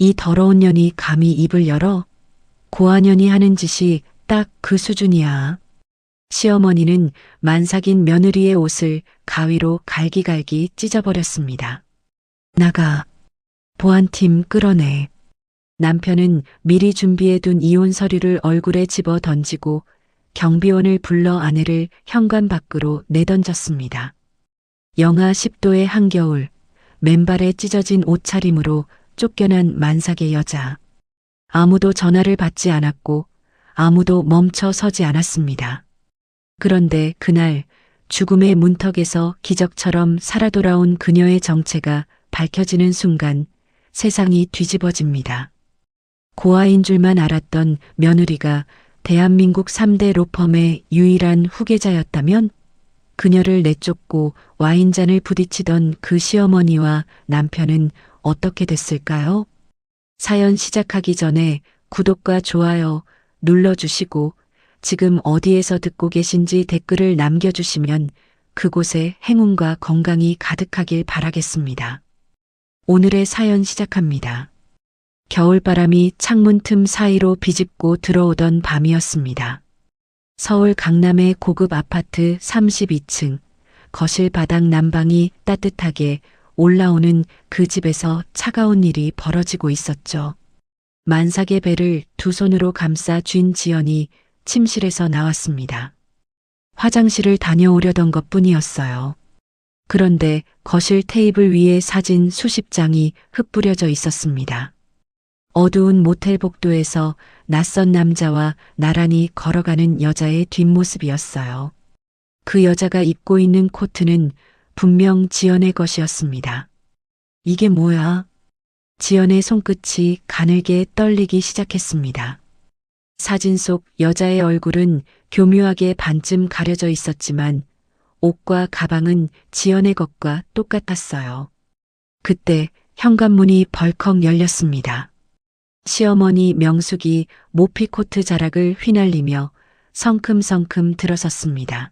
이 더러운 년이 감히 입을 열어? 고아년이 하는 짓이 딱 그 수준이야. 시어머니는 만삭인 며느리의 옷을 가위로 갈기갈기 찢어버렸습니다. 나가. 보안팀 끌어내. 남편은 미리 준비해둔 이혼 서류를 얼굴에 집어 던지고 경비원을 불러 아내를 현관 밖으로 내던졌습니다. 영하 10도의 한겨울, 맨발에 찢어진 옷차림으로 쫓겨난 만삭의 여자. 아무도 전화를 받지 않았고 아무도 멈춰 서지 않았습니다. 그런데 그날 죽음의 문턱에서 기적처럼 살아 돌아온 그녀의 정체가 밝혀지는 순간 세상이 뒤집어집니다. 고아인 줄만 알았던 며느리가 대한민국 3대 로펌의 유일한 후계자였다면 그녀를 내쫓고 와인잔을 부딪히던 그 시어머니와 남편은 어떻게 됐을까요? 사연 시작하기 전에 구독과 좋아요 눌러주시고 지금 어디에서 듣고 계신지 댓글을 남겨주시면 그곳에 행운과 건강이 가득하길 바라겠습니다. 오늘의 사연 시작합니다. 겨울바람이 창문 틈 사이로 비집고 들어오던 밤이었습니다. 서울 강남의 고급 아파트 32층 거실 바닥 난방이 따뜻하게 올라오는 그 집에서 차가운 일이 벌어지고 있었죠. 만삭의 배를 두 손으로 감싸 쥔 지연이 침실에서 나왔습니다. 화장실을 다녀오려던 것뿐이었어요. 그런데 거실 테이블 위에 사진 수십 장이 흩뿌려져 있었습니다. 어두운 모텔 복도에서 낯선 남자와 나란히 걸어가는 여자의 뒷모습이었어요. 그 여자가 입고 있는 코트는 분명 지연의 것이었습니다. 이게 뭐야? 지연의 손끝이 가늘게 떨리기 시작했습니다. 사진 속 여자의 얼굴은 교묘하게 반쯤 가려져 있었지만 옷과 가방은 지연의 것과 똑같았어요. 그때 현관문이 벌컥 열렸습니다. 시어머니 명숙이 모피 코트 자락을 휘날리며 성큼성큼 들어섰습니다.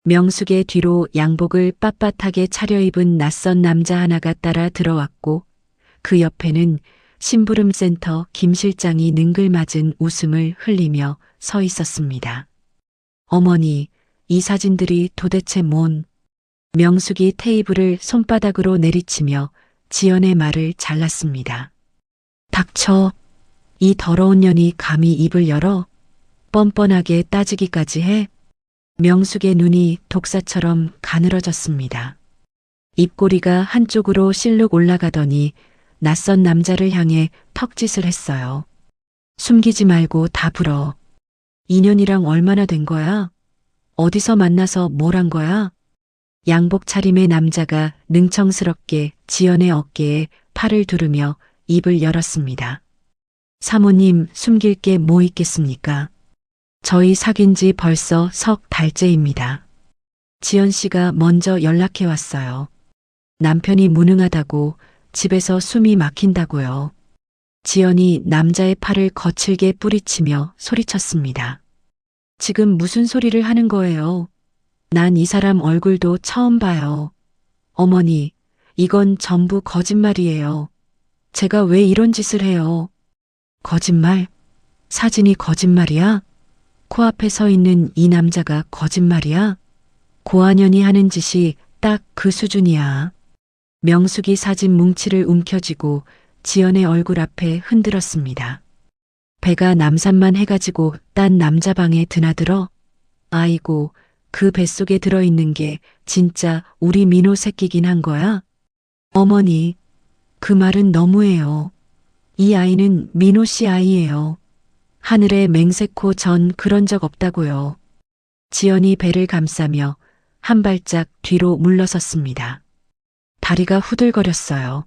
명숙의 뒤로 양복을 빳빳하게 차려입은 낯선 남자 하나가 따라 들어왔고 그 옆에는 심부름센터 김 실장이 능글맞은 웃음을 흘리며 서 있었습니다. 어머니, 이 사진들이 도대체 뭔? 명숙이 테이블을 손바닥으로 내리치며 지연의 말을 잘랐습니다. 닥쳐. 이 더러운 년이 감히 입을 열어? 뻔뻔하게 따지기까지 해? 명숙의 눈이 독사처럼 가늘어졌습니다. 입꼬리가 한쪽으로 실룩 올라가더니 낯선 남자를 향해 턱짓을 했어요. 숨기지 말고 다 불어. 인연이랑 얼마나 된 거야? 어디서 만나서 뭘 한 거야? 양복 차림의 남자가 능청스럽게 지연의 어깨에 팔을 두르며 입을 열었습니다. 사모님, 숨길 게 뭐 있겠습니까? 저희 사귄 지 벌써 석 달째입니다. 지연 씨가 먼저 연락해 왔어요. 남편이 무능하다고 집에서 숨이 막힌다고요. 지연이 남자의 팔을 거칠게 뿌리치며 소리쳤습니다. 지금 무슨 소리를 하는 거예요? 난 이 사람 얼굴도 처음 봐요. 어머니, 이건 전부 거짓말이에요. 제가 왜 이런 짓을 해요? 거짓말? 사진이 거짓말이야? 코앞에 서 있는 이 남자가 거짓말이야? 고아년이 하는 짓이 딱 그 수준이야. 명숙이 사진 뭉치를 움켜쥐고 지연의 얼굴 앞에 흔들었습니다. 배가 남산만 해가지고 딴 남자 방에 드나들어? 아이고, 그 뱃속에 들어있는 게 진짜 우리 민호 새끼긴 한 거야? 어머니, 그 말은 너무해요. 이 아이는 민호 씨 아이예요. 하늘에 맹세코 전 그런 적 없다고요. 지연이 배를 감싸며 한 발짝 뒤로 물러섰습니다. 다리가 후들거렸어요.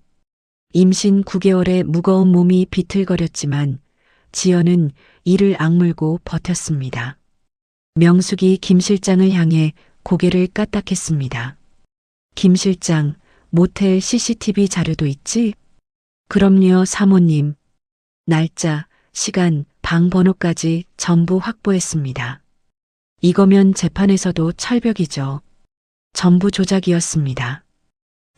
임신 9개월의 무거운 몸이 비틀거렸지만 지연은 이를 악물고 버텼습니다. 명숙이 김 실장을 향해 고개를 까딱했습니다. 김 실장, 모텔 CCTV 자료도 있지? 그럼요, 사모님. 날짜, 시간, 방 번호까지 전부 확보했습니다. 이거면 재판에서도 철벽이죠. 전부 조작이었습니다.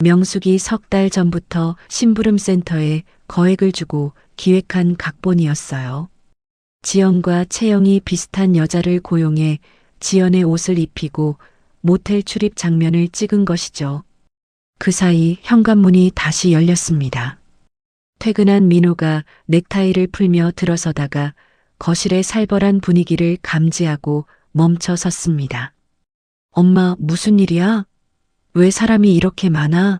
명숙이 석 달 전부터 심부름센터에 거액을 주고 기획한 각본이었어요. 지연과 체형이 비슷한 여자를 고용해 지연의 옷을 입히고 모텔 출입 장면을 찍은 것이죠. 그 사이 현관문이 다시 열렸습니다. 퇴근한 민호가 넥타이를 풀며 들어서다가 거실의 살벌한 분위기를 감지하고 멈춰 섰습니다. 엄마, 무슨 일이야? 왜 사람이 이렇게 많아?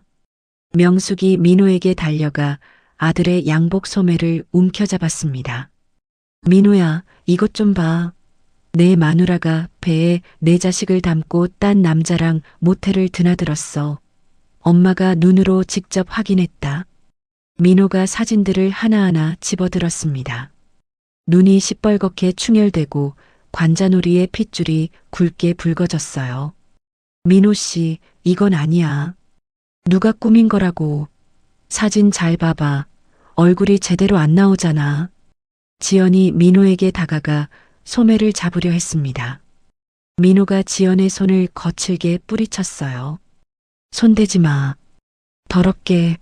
명숙이 민호에게 달려가 아들의 양복 소매를 움켜잡았습니다. 민호야, 이것 좀 봐. 내 마누라가 배에 내 자식을 담고 딴 남자랑 모텔을 드나들었어. 엄마가 눈으로 직접 확인했다. 민호가 사진들을 하나하나 집어들었습니다. 눈이 시뻘겋게 충혈되고 관자놀이의 핏줄이 굵게 붉어졌어요. 민호 씨, 이건 아니야. 누가 꾸민 거라고. 사진 잘 봐봐. 얼굴이 제대로 안 나오잖아. 지연이 민호에게 다가가 소매를 잡으려 했습니다. 민호가 지연의 손을 거칠게 뿌리쳤어요. 손대지 마. 더럽게.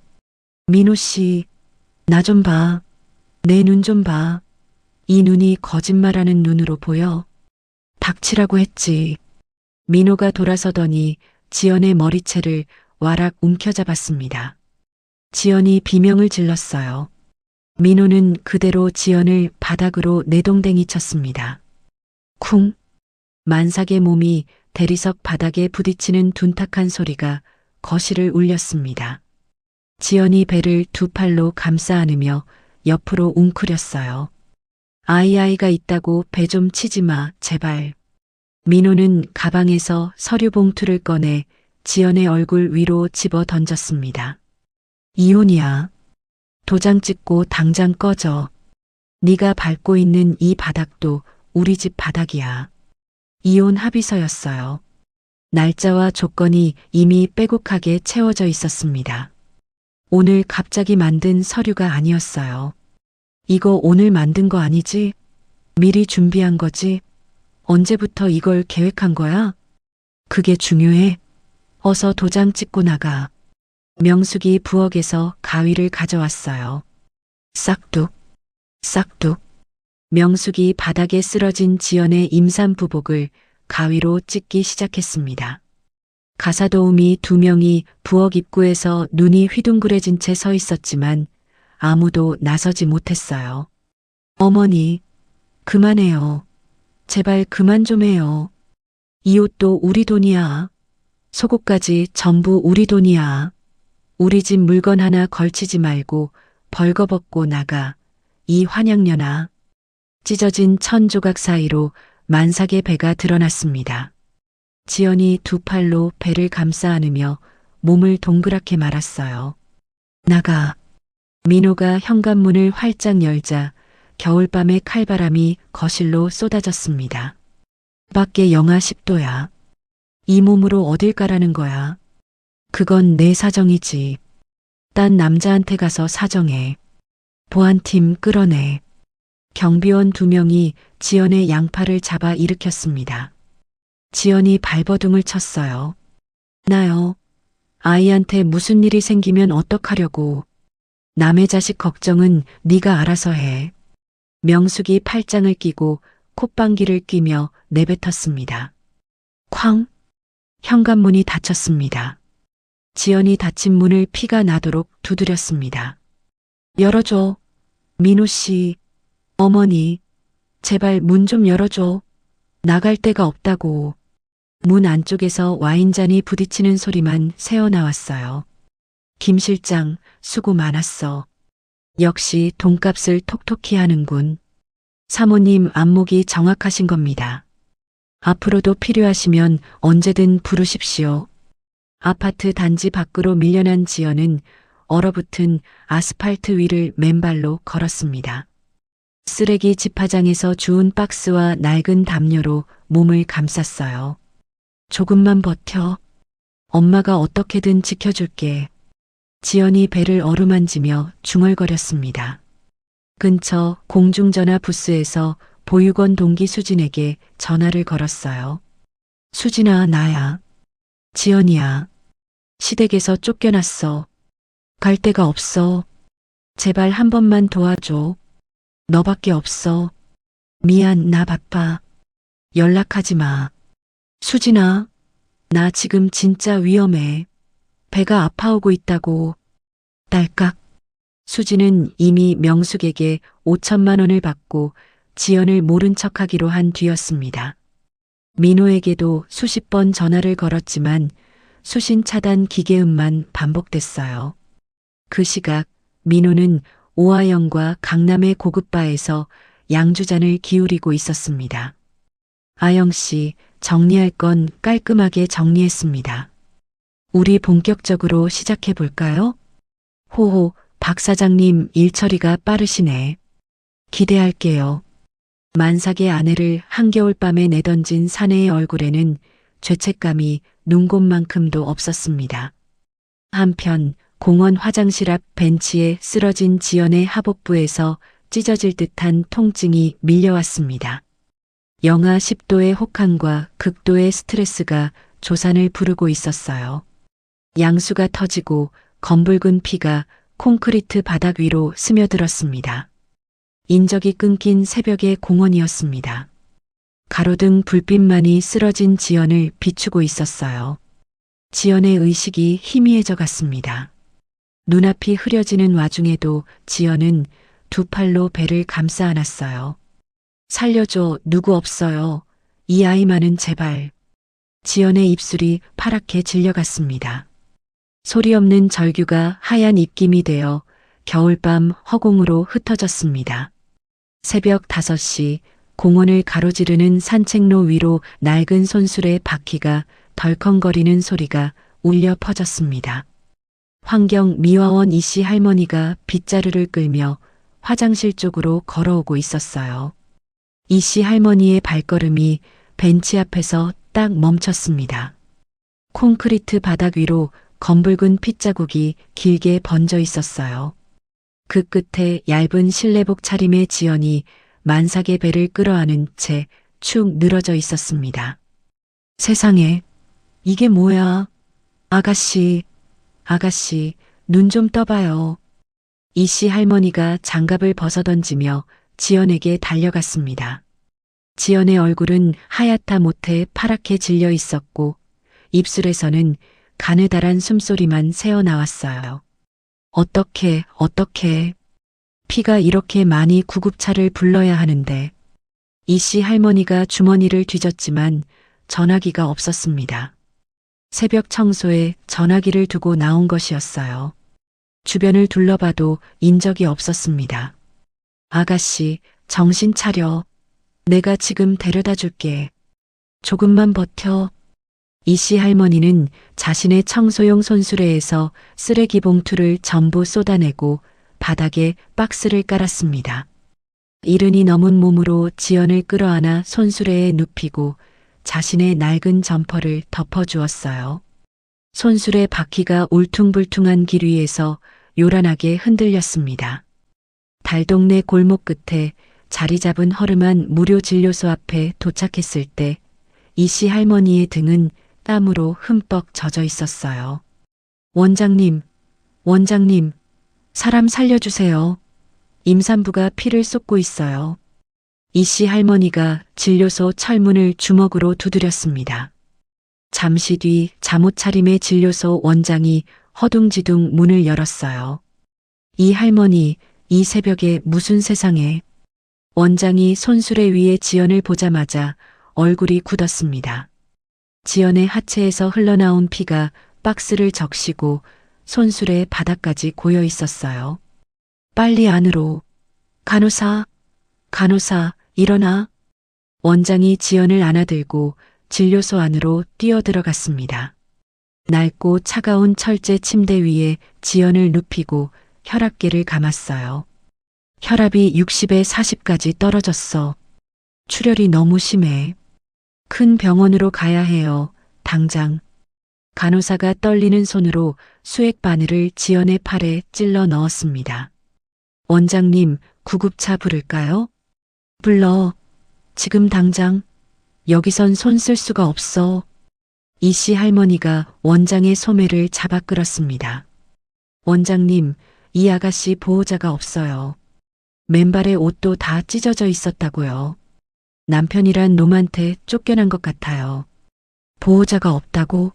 민호 씨, 나 좀 봐. 내 눈 좀 봐. 이 눈이 거짓말하는 눈으로 보여. 닥치라고 했지. 민호가 돌아서더니 지연의 머리채를 와락 움켜잡았습니다. 지연이 비명을 질렀어요. 민호는 그대로 지연을 바닥으로 내동댕이 쳤습니다. 쿵! 만삭의 몸이 대리석 바닥에 부딪히는 둔탁한 소리가 거실을 울렸습니다. 지연이 배를 두 팔로 감싸 안으며 옆으로 웅크렸어요. 아이가 있다고 배 좀 치지 마, 제발. 민호는 가방에서 서류 봉투를 꺼내 지연의 얼굴 위로 집어 던졌습니다. 이혼이야. 도장 찍고 당장 꺼져. 네가 밟고 있는 이 바닥도 우리 집 바닥이야. 이혼 합의서였어요. 날짜와 조건이 이미 빼곡하게 채워져 있었습니다. 오늘 갑자기 만든 서류가 아니었어요. 이거 오늘 만든 거 아니지? 미리 준비한 거지? 언제부터 이걸 계획한 거야? 그게 중요해. 어서 도장 찍고 나가. 명숙이 부엌에서 가위를 가져왔어요. 싹둑, 싹둑. 명숙이 바닥에 쓰러진 지연의 임산부복을 가위로 찢기 시작했습니다. 가사도우미 두 명이 부엌 입구에서 눈이 휘둥그레진 채 서 있었지만 아무도 나서지 못했어요. 어머니, 그만해요. 제발 그만 좀 해요. 이 옷도 우리 돈이야. 속옷까지 전부 우리 돈이야. 우리 집 물건 하나 걸치지 말고 벌거벗고 나가. 이 환양년아. 찢어진 천 조각 사이로 만삭의 배가 드러났습니다. 지연이 두 팔로 배를 감싸 안으며 몸을 동그랗게 말았어요. 나가. 민호가 현관문을 활짝 열자 겨울밤의 칼바람이 거실로 쏟아졌습니다. 밖에 영하 10도야. 이 몸으로 어딜 가라는 거야. 그건 내 사정이지. 딴 남자한테 가서 사정해. 보안팀 끌어내. 경비원 두 명이 지연의 양팔을 잡아 일으켰습니다. 지연이 발버둥을 쳤어요. 나요. 아이한테 무슨 일이 생기면 어떡하려고. 남의 자식 걱정은 네가 알아서 해. 명숙이 팔짱을 끼고 콧방귀를 뀌며 내뱉었습니다. 쾅! 현관문이 닫혔습니다. 지연이 닫힌 문을 피가 나도록 두드렸습니다. 열어줘. 민호 씨. 어머니. 제발 문 좀 열어줘. 나갈 데가 없다고. 문 안쪽에서 와인잔이 부딪히는 소리만 새어나왔어요. 김 실장, 수고 많았어. 역시 돈값을 톡톡히 하는군. 사모님 안목이 정확하신 겁니다. 앞으로도 필요하시면 언제든 부르십시오. 아파트 단지 밖으로 밀려난 지연은 얼어붙은 아스팔트 위를 맨발로 걸었습니다. 쓰레기 집화장에서 주운 박스와 낡은 담요로 몸을 감쌌어요. 조금만 버텨. 엄마가 어떻게든 지켜줄게. 지연이 배를 어루만지며 중얼거렸습니다. 근처 공중전화 부스에서 보육원 동기 수진에게 전화를 걸었어요. 수진아, 나야. 지연이야. 시댁에서 쫓겨났어. 갈 데가 없어. 제발 한 번만 도와줘. 너밖에 없어. 미안, 나 바빠. 연락하지 마. 수진아, 나 지금 진짜 위험해. 배가 아파오고 있다고. 딸깍. 수진은 이미 명숙에게 5천만 원을 받고 지연을 모른 척하기로 한 뒤였습니다. 민호에게도 수십 번 전화를 걸었지만 수신 차단 기계음만 반복됐어요. 그 시각 민호는 오하영과 강남의 고급바에서 양주잔을 기울이고 있었습니다. 아영 씨, 정리할 건 깔끔하게 정리했습니다. 우리 본격적으로 시작해 볼까요? 호호, 박 사장님 일 처리가 빠르시네. 기대할게요. 만삭의 아내를 한겨울밤에 내던진 사내의 얼굴에는 죄책감이 눈곱만큼도 없었습니다. 한편 공원 화장실 앞 벤치에 쓰러진 지연의 하복부에서 찢어질 듯한 통증이 밀려왔습니다. 영하 10도의 혹한과 극도의 스트레스가 조산을 부르고 있었어요. 양수가 터지고 검붉은 피가 콘크리트 바닥 위로 스며들었습니다. 인적이 끊긴 새벽의 공원이었습니다. 가로등 불빛만이 쓰러진 지연을 비추고 있었어요. 지연의 의식이 희미해져 갔습니다. 눈앞이 흐려지는 와중에도 지연은 두 팔로 배를 감싸 안았어요. 살려줘, 누구 없어요. 이 아이만은 제발. 지연의 입술이 파랗게 질려갔습니다. 소리 없는 절규가 하얀 입김이 되어 겨울밤 허공으로 흩어졌습니다. 새벽 5시 공원을 가로지르는 산책로 위로 낡은 손수레 바퀴가 덜컹거리는 소리가 울려 퍼졌습니다. 환경 미화원 이씨 할머니가 빗자루를 끌며 화장실 쪽으로 걸어오고 있었어요. 이씨 할머니의 발걸음이 벤치 앞에서 딱 멈췄습니다. 콘크리트 바닥 위로 검붉은 핏자국이 길게 번져 있었어요. 그 끝에 얇은 실내복 차림의 지연이 만삭의 배를 끌어안은 채 축 늘어져 있었습니다. 세상에, 이게 뭐야? 아가씨, 아가씨, 눈 좀 떠봐요. 이씨 할머니가 장갑을 벗어던지며 지연에게 달려갔습니다. 지연의 얼굴은 하얗다 못해 파랗게 질려 있었고 입술에서는 가느다란 숨소리만 새어나왔어요. 어떻게, 피가 이렇게 많이 구급차를 불러야 하는데. 이씨 할머니가 주머니를 뒤졌지만 전화기가 없었습니다. 새벽 청소에 전화기를 두고 나온 것이었어요. 주변을 둘러봐도 인적이 없었습니다. 아가씨, 정신 차려. 내가 지금 데려다 줄게. 조금만 버텨. 이씨 할머니는 자신의 청소용 손수레에서 쓰레기 봉투를 전부 쏟아내고 바닥에 박스를 깔았습니다. 이른이 넘은 몸으로 지연을 끌어안아 손수레에 눕히고 자신의 낡은 점퍼를 덮어주었어요. 손수레 바퀴가 울퉁불퉁한 길 위에서 요란하게 흔들렸습니다. 달동네 골목 끝에 자리 잡은 허름한 무료 진료소 앞에 도착했을 때 이씨 할머니의 등은 땀으로 흠뻑 젖어 있었어요. 원장님, 사람 살려주세요. 임산부가 피를 쏟고 있어요. 이씨 할머니가 진료소 철문을 주먹으로 두드렸습니다. 잠시 뒤 잠옷 차림의 진료소 원장이 허둥지둥 문을 열었어요. 이 할머니, 이 새벽에 무슨 세상에. 원장이 손수레 위에 지연을 보자마자 얼굴이 굳었습니다. 지연의 하체에서 흘러나온 피가 박스를 적시고 손수레 바닥까지 고여 있었어요. 빨리 안으로. 간호사, 일어나. 원장이 지연을 안아들고 진료소 안으로 뛰어들어갔습니다. 낡고 차가운 철제 침대 위에 지연을 눕히고 혈압계를 감았어요. 혈압이 60에 40까지 떨어졌어. 출혈이 너무 심해. 큰 병원으로 가야 해요. 당장. 간호사가 떨리는 손으로 수액 바늘을 지연의 팔에 찔러 넣었습니다. 원장님, 구급차 부를까요? 불러. 지금 당장. 여기선 손 쓸 수가 없어. 이씨 할머니가 원장의 소매를 잡아 끌었습니다. 원장님, 이 아가씨 보호자가 없어요. 맨발에 옷도 다 찢어져 있었다고요. 남편이란 놈한테 쫓겨난 것 같아요. 보호자가 없다고?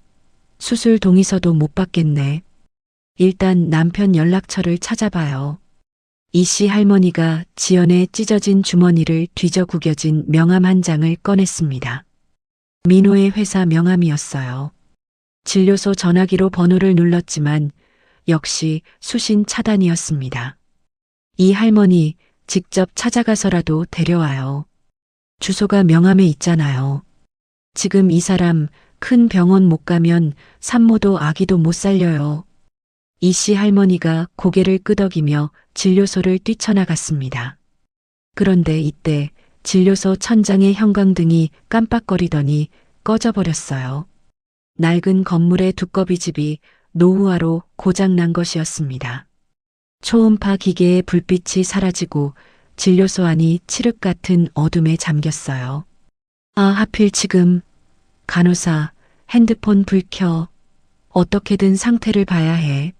수술 동의서도 못 받겠네. 일단 남편 연락처를 찾아봐요. 이 씨 할머니가 지연의 찢어진 주머니를 뒤져 구겨진 명함 한 장을 꺼냈습니다. 민호의 회사 명함이었어요. 진료소 전화기로 번호를 눌렀지만 역시 수신 차단이었습니다. 이 할머니 직접 찾아가서라도 데려와요. 주소가 명함에 있잖아요. 지금 이 사람 큰 병원 못 가면 산모도 아기도 못 살려요. 이 씨 할머니가 고개를 끄덕이며 진료소를 뛰쳐나갔습니다. 그런데 이때 진료소 천장의 형광등이 깜빡거리더니 꺼져버렸어요. 낡은 건물의 두꺼비집이 노후화로 고장난 것이었습니다. 초음파 기계의 불빛이 사라지고 진료소 안이 칠흑 같은 어둠에 잠겼어요. 아, 하필 지금. 간호사, 핸드폰 불 켜. 어떻게든 상태를 봐야 해.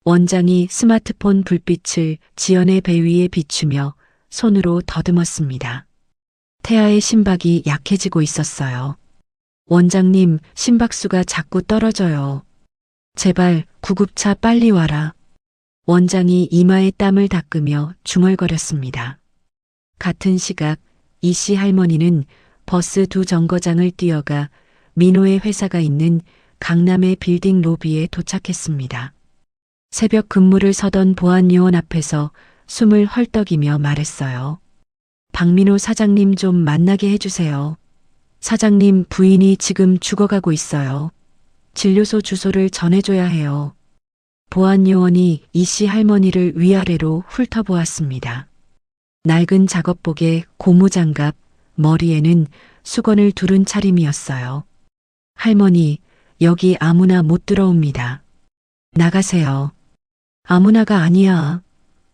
원장이 스마트폰 불빛을 지연의 배 위에 비추며 손으로 더듬었습니다. 태아의 심박이 약해지고 있었어요. 원장님, 심박수가 자꾸 떨어져요. 제발 구급차 빨리 와라. 원장이 이마에 땀을 닦으며 중얼거렸습니다. 같은 시각 이 씨 할머니는 버스 두 정거장을 뛰어가 민호의 회사가 있는 강남의 빌딩 로비에 도착했습니다. 새벽 근무를 서던 보안요원 앞에서 숨을 헐떡이며 말했어요. 박민호 사장님 좀 만나게 해주세요. 사장님 부인이 지금 죽어가고 있어요. 진료소 주소를 전해줘야 해요. 보안요원이 이 씨 할머니를 위아래로 훑어보았습니다. 낡은 작업복에 고무장갑, 머리에는 수건을 두른 차림이었어요. 할머니, 여기 아무나 못 들어옵니다. 나가세요. 아무나가 아니야.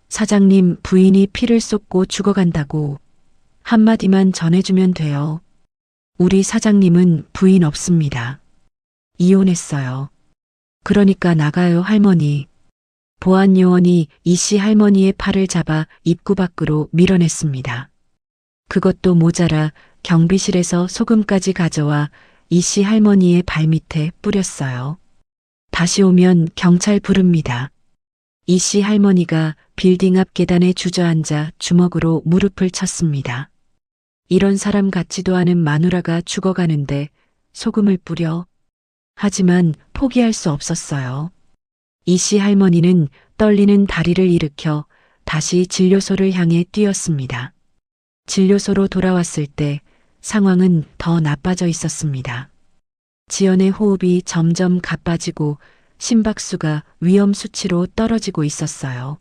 사장님 부인이 피를 쏟고 죽어간다고. 한마디만 전해주면 돼요. 우리 사장님은 부인 없습니다. 이혼했어요. 그러니까 나가요, 할머니. 보안요원이 이 씨 할머니의 팔을 잡아 입구 밖으로 밀어냈습니다. 그것도 모자라 경비실에서 소금까지 가져와 이 씨 할머니의 발밑에 뿌렸어요. 다시 오면 경찰 부릅니다. 이 씨 할머니가 빌딩 앞 계단에 주저앉아 주먹으로 무릎을 쳤습니다. 이런 사람 같지도 않은 마누라가 죽어가는데 소금을 뿌려. 하지만 포기할 수 없었어요. 이 씨 할머니는 떨리는 다리를 일으켜 다시 진료소를 향해 뛰었습니다. 진료소로 돌아왔을 때 상황은 더 나빠져 있었습니다. 지연의 호흡이 점점 가빠지고 심박수가 위험 수치로 떨어지고 있었어요.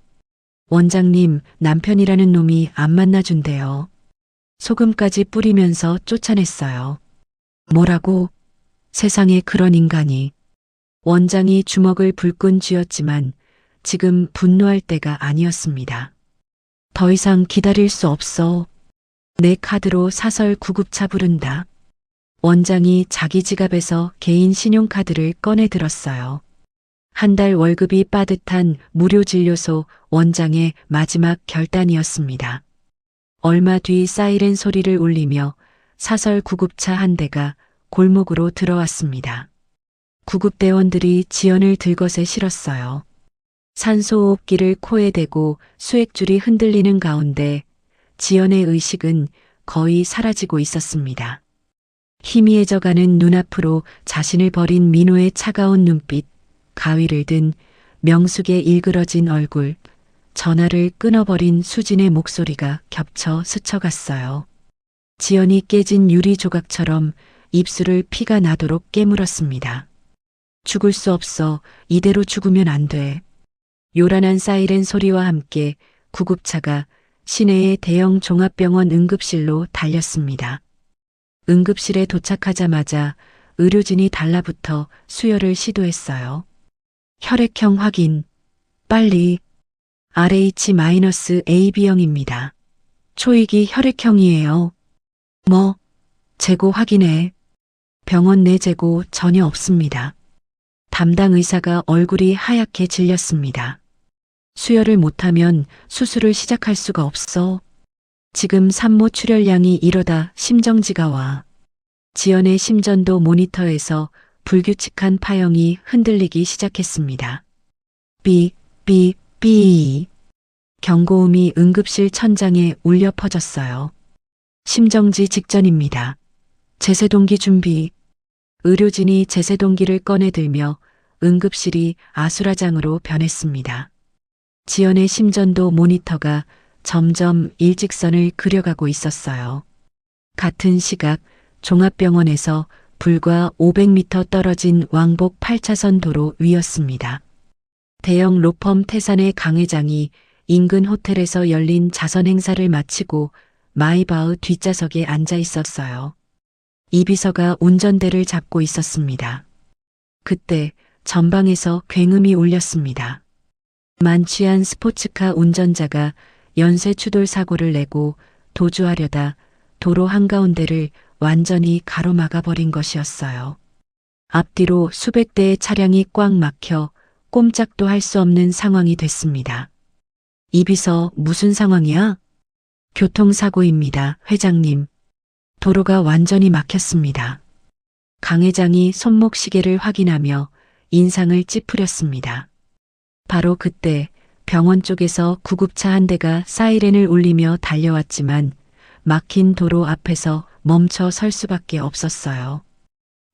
원장님, 남편이라는 놈이 안 만나준대요. 소금까지 뿌리면서 쫓아냈어요. 뭐라고? 세상에 그런 인간이. 원장이 주먹을 불끈 쥐었지만 지금 분노할 때가 아니었습니다. 더 이상 기다릴 수 없어. 내 카드로 사설 구급차 부른다. 원장이 자기 지갑에서 개인 신용카드를 꺼내 들었어요. 한 달 월급이 빠듯한 무료 진료소 원장의 마지막 결단이었습니다. 얼마 뒤 사이렌 소리를 울리며 사설 구급차 한 대가 골목으로 들어왔습니다. 구급대원들이 지연을 들것에 실었어요. 산소호흡기를 코에 대고 수액줄이 흔들리는 가운데 지연의 의식은 거의 사라지고 있었습니다. 희미해져가는 눈앞으로 자신을 버린 민호의 차가운 눈빛, 가위를 든 명숙의 일그러진 얼굴, 전화를 끊어버린 수진의 목소리가 겹쳐 스쳐갔어요. 지연이 깨진 유리 조각처럼 입술을 피가 나도록 깨물었습니다. 죽을 수 없어. 이대로 죽으면 안 돼. 요란한 사이렌 소리와 함께 구급차가 시내의 대형 종합병원 응급실로 달렸습니다. 응급실에 도착하자마자 의료진이 달라붙어 수혈을 시도했어요. 혈액형 확인. 빨리. RH-AB형입니다. 초이기 혈액형이에요. 뭐? 재고 확인해. 병원 내 재고 전혀 없습니다. 담당 의사가 얼굴이 하얗게 질렸습니다. 수혈을 못하면 수술을 시작할 수가 없어. 지금 산모 출혈량이 이러다 심정지가 와. 지연의 심전도 모니터에서 불규칙한 파형이 흔들리기 시작했습니다. 삐, 삐, 삐. 경고음이 응급실 천장에 울려 퍼졌어요. 심정지 직전입니다. 제세동기 준비. 의료진이 제세동기를 꺼내들며 응급실이 아수라장으로 변했습니다. 지연의 심전도 모니터가 점점 일직선을 그려가고 있었어요. 같은 시각 종합병원에서 불과 500m 떨어진 왕복 8차선 도로 위였습니다. 대형 로펌 태산의 강 회장이 인근 호텔에서 열린 자선 행사를 마치고 마이바흐 뒷좌석에 앉아 있었어요. 이 비서가 운전대를 잡고 있었습니다. 그때 전방에서 굉음이 울렸습니다. 만취한 스포츠카 운전자가 연쇄 추돌 사고를 내고 도주하려다 도로 한가운데를 완전히 가로막아 버린 것이었어요. 앞뒤로 수백 대의 차량이 꽉 막혀 꼼짝도 할 수 없는 상황이 됐습니다. 이 비서 무슨 상황이야? 교통사고입니다, 회장님. 도로가 완전히 막혔습니다. 강 회장이 손목 시계를 확인하며 인상을 찌푸렸습니다. 바로 그때 병원 쪽에서 구급차 한 대가 사이렌을 울리며 달려왔지만 막힌 도로 앞에서 멈춰 설 수밖에 없었어요.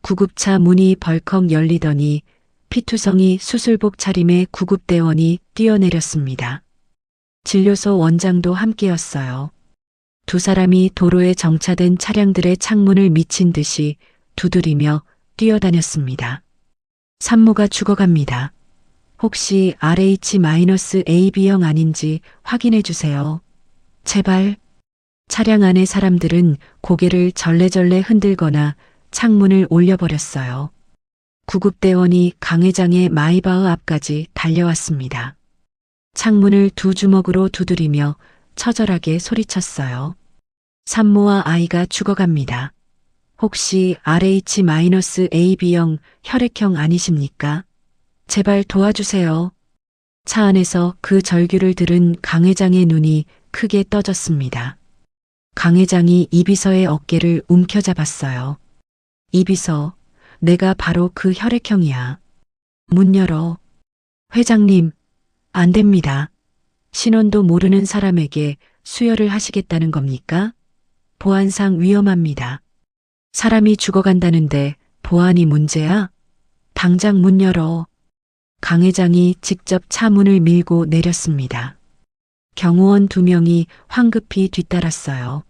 구급차 문이 벌컥 열리더니 피투성이 수술복 차림의 구급대원이 뛰어내렸습니다. 진료소 원장도 함께였어요. 두 사람이 도로에 정차된 차량들의 창문을 미친 듯이 두드리며 뛰어다녔습니다. 산모가 죽어갑니다. 혹시 RH-AB형 아닌지 확인해 주세요. 제발. 차량 안의 사람들은 고개를 절레절레 흔들거나 창문을 올려버렸어요. 구급대원이 강 회장의 마이바흐 앞까지 달려왔습니다. 창문을 두 주먹으로 두드리며 처절하게 소리쳤어요. 산모와 아이가 죽어갑니다. 혹시 RH-AB형 혈액형 아니십니까? 제발 도와주세요. 차 안에서 그 절규를 들은 강 회장의 눈이 크게 떠졌습니다. 강 회장이 이 비서의 어깨를 움켜잡았어요. 이 비서, 내가 바로 그 혈액형이야. 문 열어. 회장님, 안 됩니다. 신원도 모르는 사람에게 수혈을 하시겠다는 겁니까? 보안상 위험합니다. 사람이 죽어간다는데 보안이 문제야? 당장 문 열어. 강 회장이 직접 차 문을 밀고 내렸습니다. 경호원 2명이 황급히 뒤따랐어요.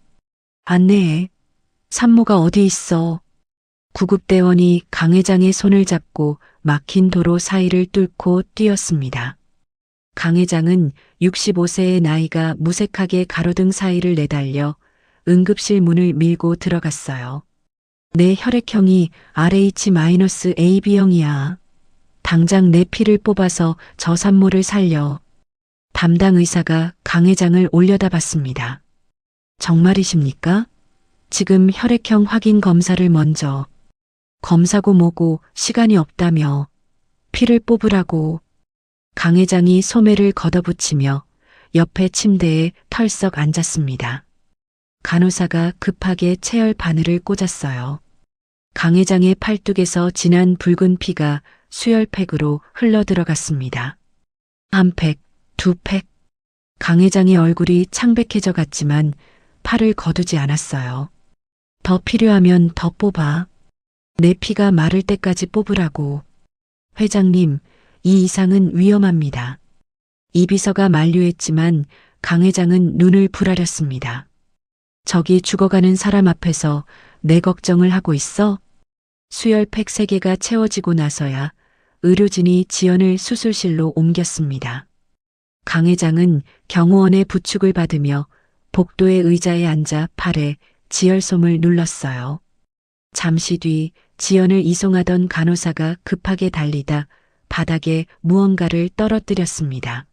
안내해. 산모가 어디 있어? 구급대원이 강 회장의 손을 잡고 막힌 도로 사이를 뚫고 뛰었습니다. 강 회장은 65세의 나이가 무색하게 가로등 사이를 내달려 응급실 문을 밀고 들어갔어요. 내 혈액형이 RH-AB형이야. 당장 내 피를 뽑아서 저 산모를 살려. 담당 의사가 강 회장을 올려다봤습니다. 정말이십니까? 지금 혈액형 확인 검사를 먼저. 검사고 뭐고 시간이 없다며. 피를 뽑으라고. 강 회장이 소매를 걷어붙이며 옆에 침대에 털썩 앉았습니다. 간호사가 급하게 체열 바늘을 꽂았어요. 강 회장의 팔뚝에서 진한 붉은 피가 수혈팩으로 흘러 들어갔습니다. 한 팩, 두 팩. 강 회장의 얼굴이 창백해져 갔지만 팔을 거두지 않았어요. 더 필요하면 더 뽑아. 내 피가 마를 때까지 뽑으라고. 회장님, 이 이상은 위험합니다. 이 비서가 만류했지만 강 회장은 눈을 부라렸습니다. 저기 죽어가는 사람 앞에서 내 걱정을 하고 있어? 수혈팩 3개가 채워지고 나서야 의료진이 지연을 수술실로 옮겼습니다. 강 회장은 경호원의 부축을 받으며 복도의 의자에 앉아 팔에 지혈솜을 눌렀어요. 잠시 뒤 지연을 이송하던 간호사가 급하게 달리다 바닥에 무언가를 떨어뜨렸습니다.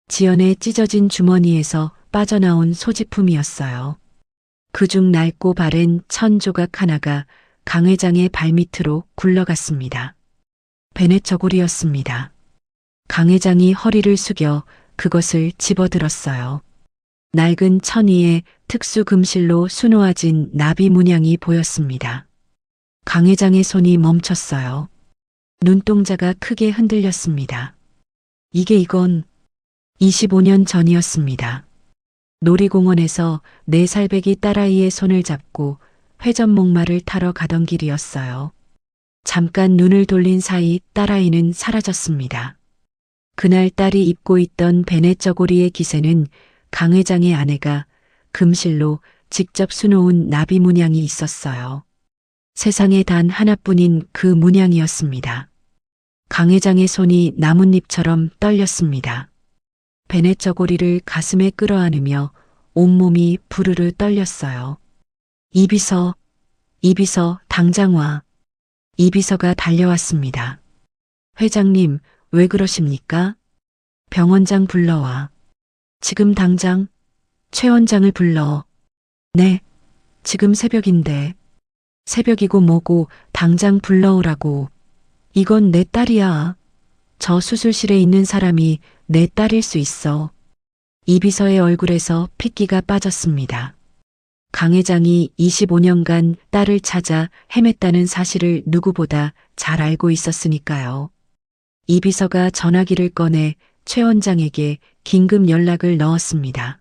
지연의 찢어진 주머니에서 빠져나온 소지품이었어요. 그중 낡고 바랜 천 조각 하나가 강 회장의 발밑으로 굴러갔습니다. 베넷 저고리였습니다. 강 회장이 허리를 숙여 그것을 집어들었어요. 낡은 천 위에 특수 금실로 수놓아진 나비 문양이 보였습니다. 강 회장의 손이 멈췄어요. 눈동자가 크게 흔들렸습니다. 이건 25년 전이었습니다. 놀이공원에서 4살배기 딸아이의 손을 잡고 회전 목마를 타러 가던 길이었어요. 잠깐 눈을 돌린 사이 딸아이는 사라졌습니다. 그날 딸이 입고 있던 베네 저고리의 기세는 강 회장의 아내가 금실로 직접 수놓은 나비 문양이 있었어요. 세상에 단 하나뿐인 그 문양이었습니다. 강 회장의 손이 나뭇잎처럼 떨렸습니다. 베네 저고리를 가슴에 끌어안으며 온몸이 부르르 떨렸어요. 이비서, 당장 와. 이비서가 달려왔습니다. 회장님, 왜 그러십니까? 병원장 불러와. 지금 당장 최 원장을 불러. 네, 지금 새벽인데. 새벽이고 뭐고 당장 불러오라고. 이건 내 딸이야. 저 수술실에 있는 사람이 내 딸일 수 있어. 이비서의 얼굴에서 핏기가 빠졌습니다. 강 회장이 25년간 딸을 찾아 헤맸다는 사실을 누구보다 잘 알고 있었으니까요. 이비서가 전화기를 꺼내 최 원장에게 긴급 연락을 넣었습니다.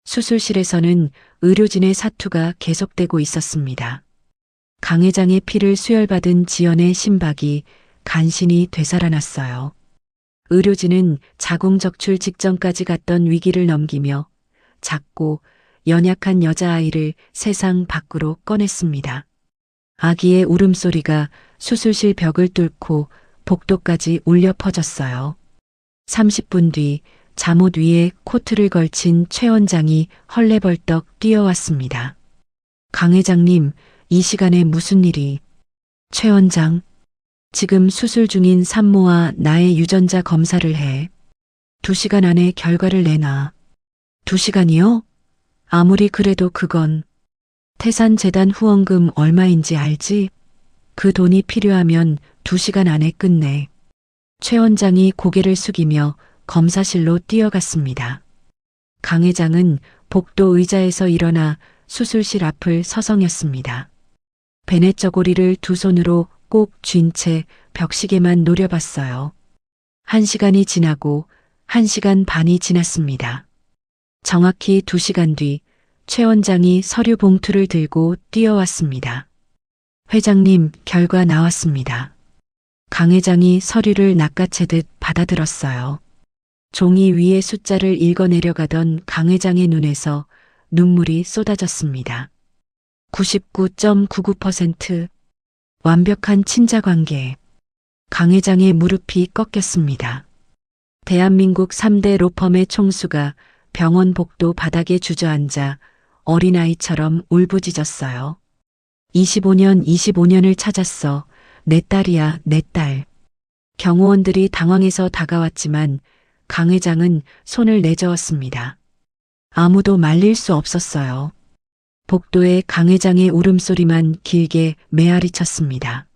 수술실에서는 의료진의 사투가 계속되고 있었습니다. 강 회장의 피를 수혈받은 지연의 심박이 간신히 되살아났어요. 의료진은 자궁적출 직전까지 갔던 위기를 넘기며 작고 연약한 여자아이를 세상 밖으로 꺼냈습니다. 아기의 울음소리가 수술실 벽을 뚫고 복도까지 울려 퍼졌어요. 30분 뒤 잠옷 위에 코트를 걸친 최 원장이 헐레벌떡 뛰어왔습니다. 강 회장님, 이 시간에 무슨 일이? 최 원장, 지금 수술 중인 산모와 나의 유전자 검사를 해. 2시간 안에 결과를 내놔. 2시간이요? 아무리 그래도 그건 태산재단 후원금 얼마인지 알지? 그 돈이 필요하면 2시간 안에 끝내. 최 원장이 고개를 숙이며 검사실로 뛰어갔습니다. 강 회장은 복도 의자에서 일어나 수술실 앞을 서성였습니다. 베네 저고리를 두 손으로 꼭 쥔 채 벽시계만 노려봤어요. 1시간이 지나고 1시간 반이 지났습니다. 정확히 2시간 뒤 최 원장이 서류 봉투를 들고 뛰어왔습니다. 회장님, 결과 나왔습니다. 강 회장이 서류를 낚아채듯 받아들었어요. 종이 위에 숫자를 읽어내려가던 강 회장의 눈에서 눈물이 쏟아졌습니다. 99.99% 완벽한 친자관계. 강 회장의 무릎이 꺾였습니다. 대한민국 3대 로펌의 총수가 병원 복도 바닥에 주저앉아 어린아이처럼 울부짖었어요. 25년을 찾았어. 내 딸이야, 내 딸. 경호원들이 당황해서 다가왔지만 강 회장은 손을 내저었습니다. 아무도 말릴 수 없었어요. 복도에 강 회장의 울음소리만 길게 메아리쳤습니다.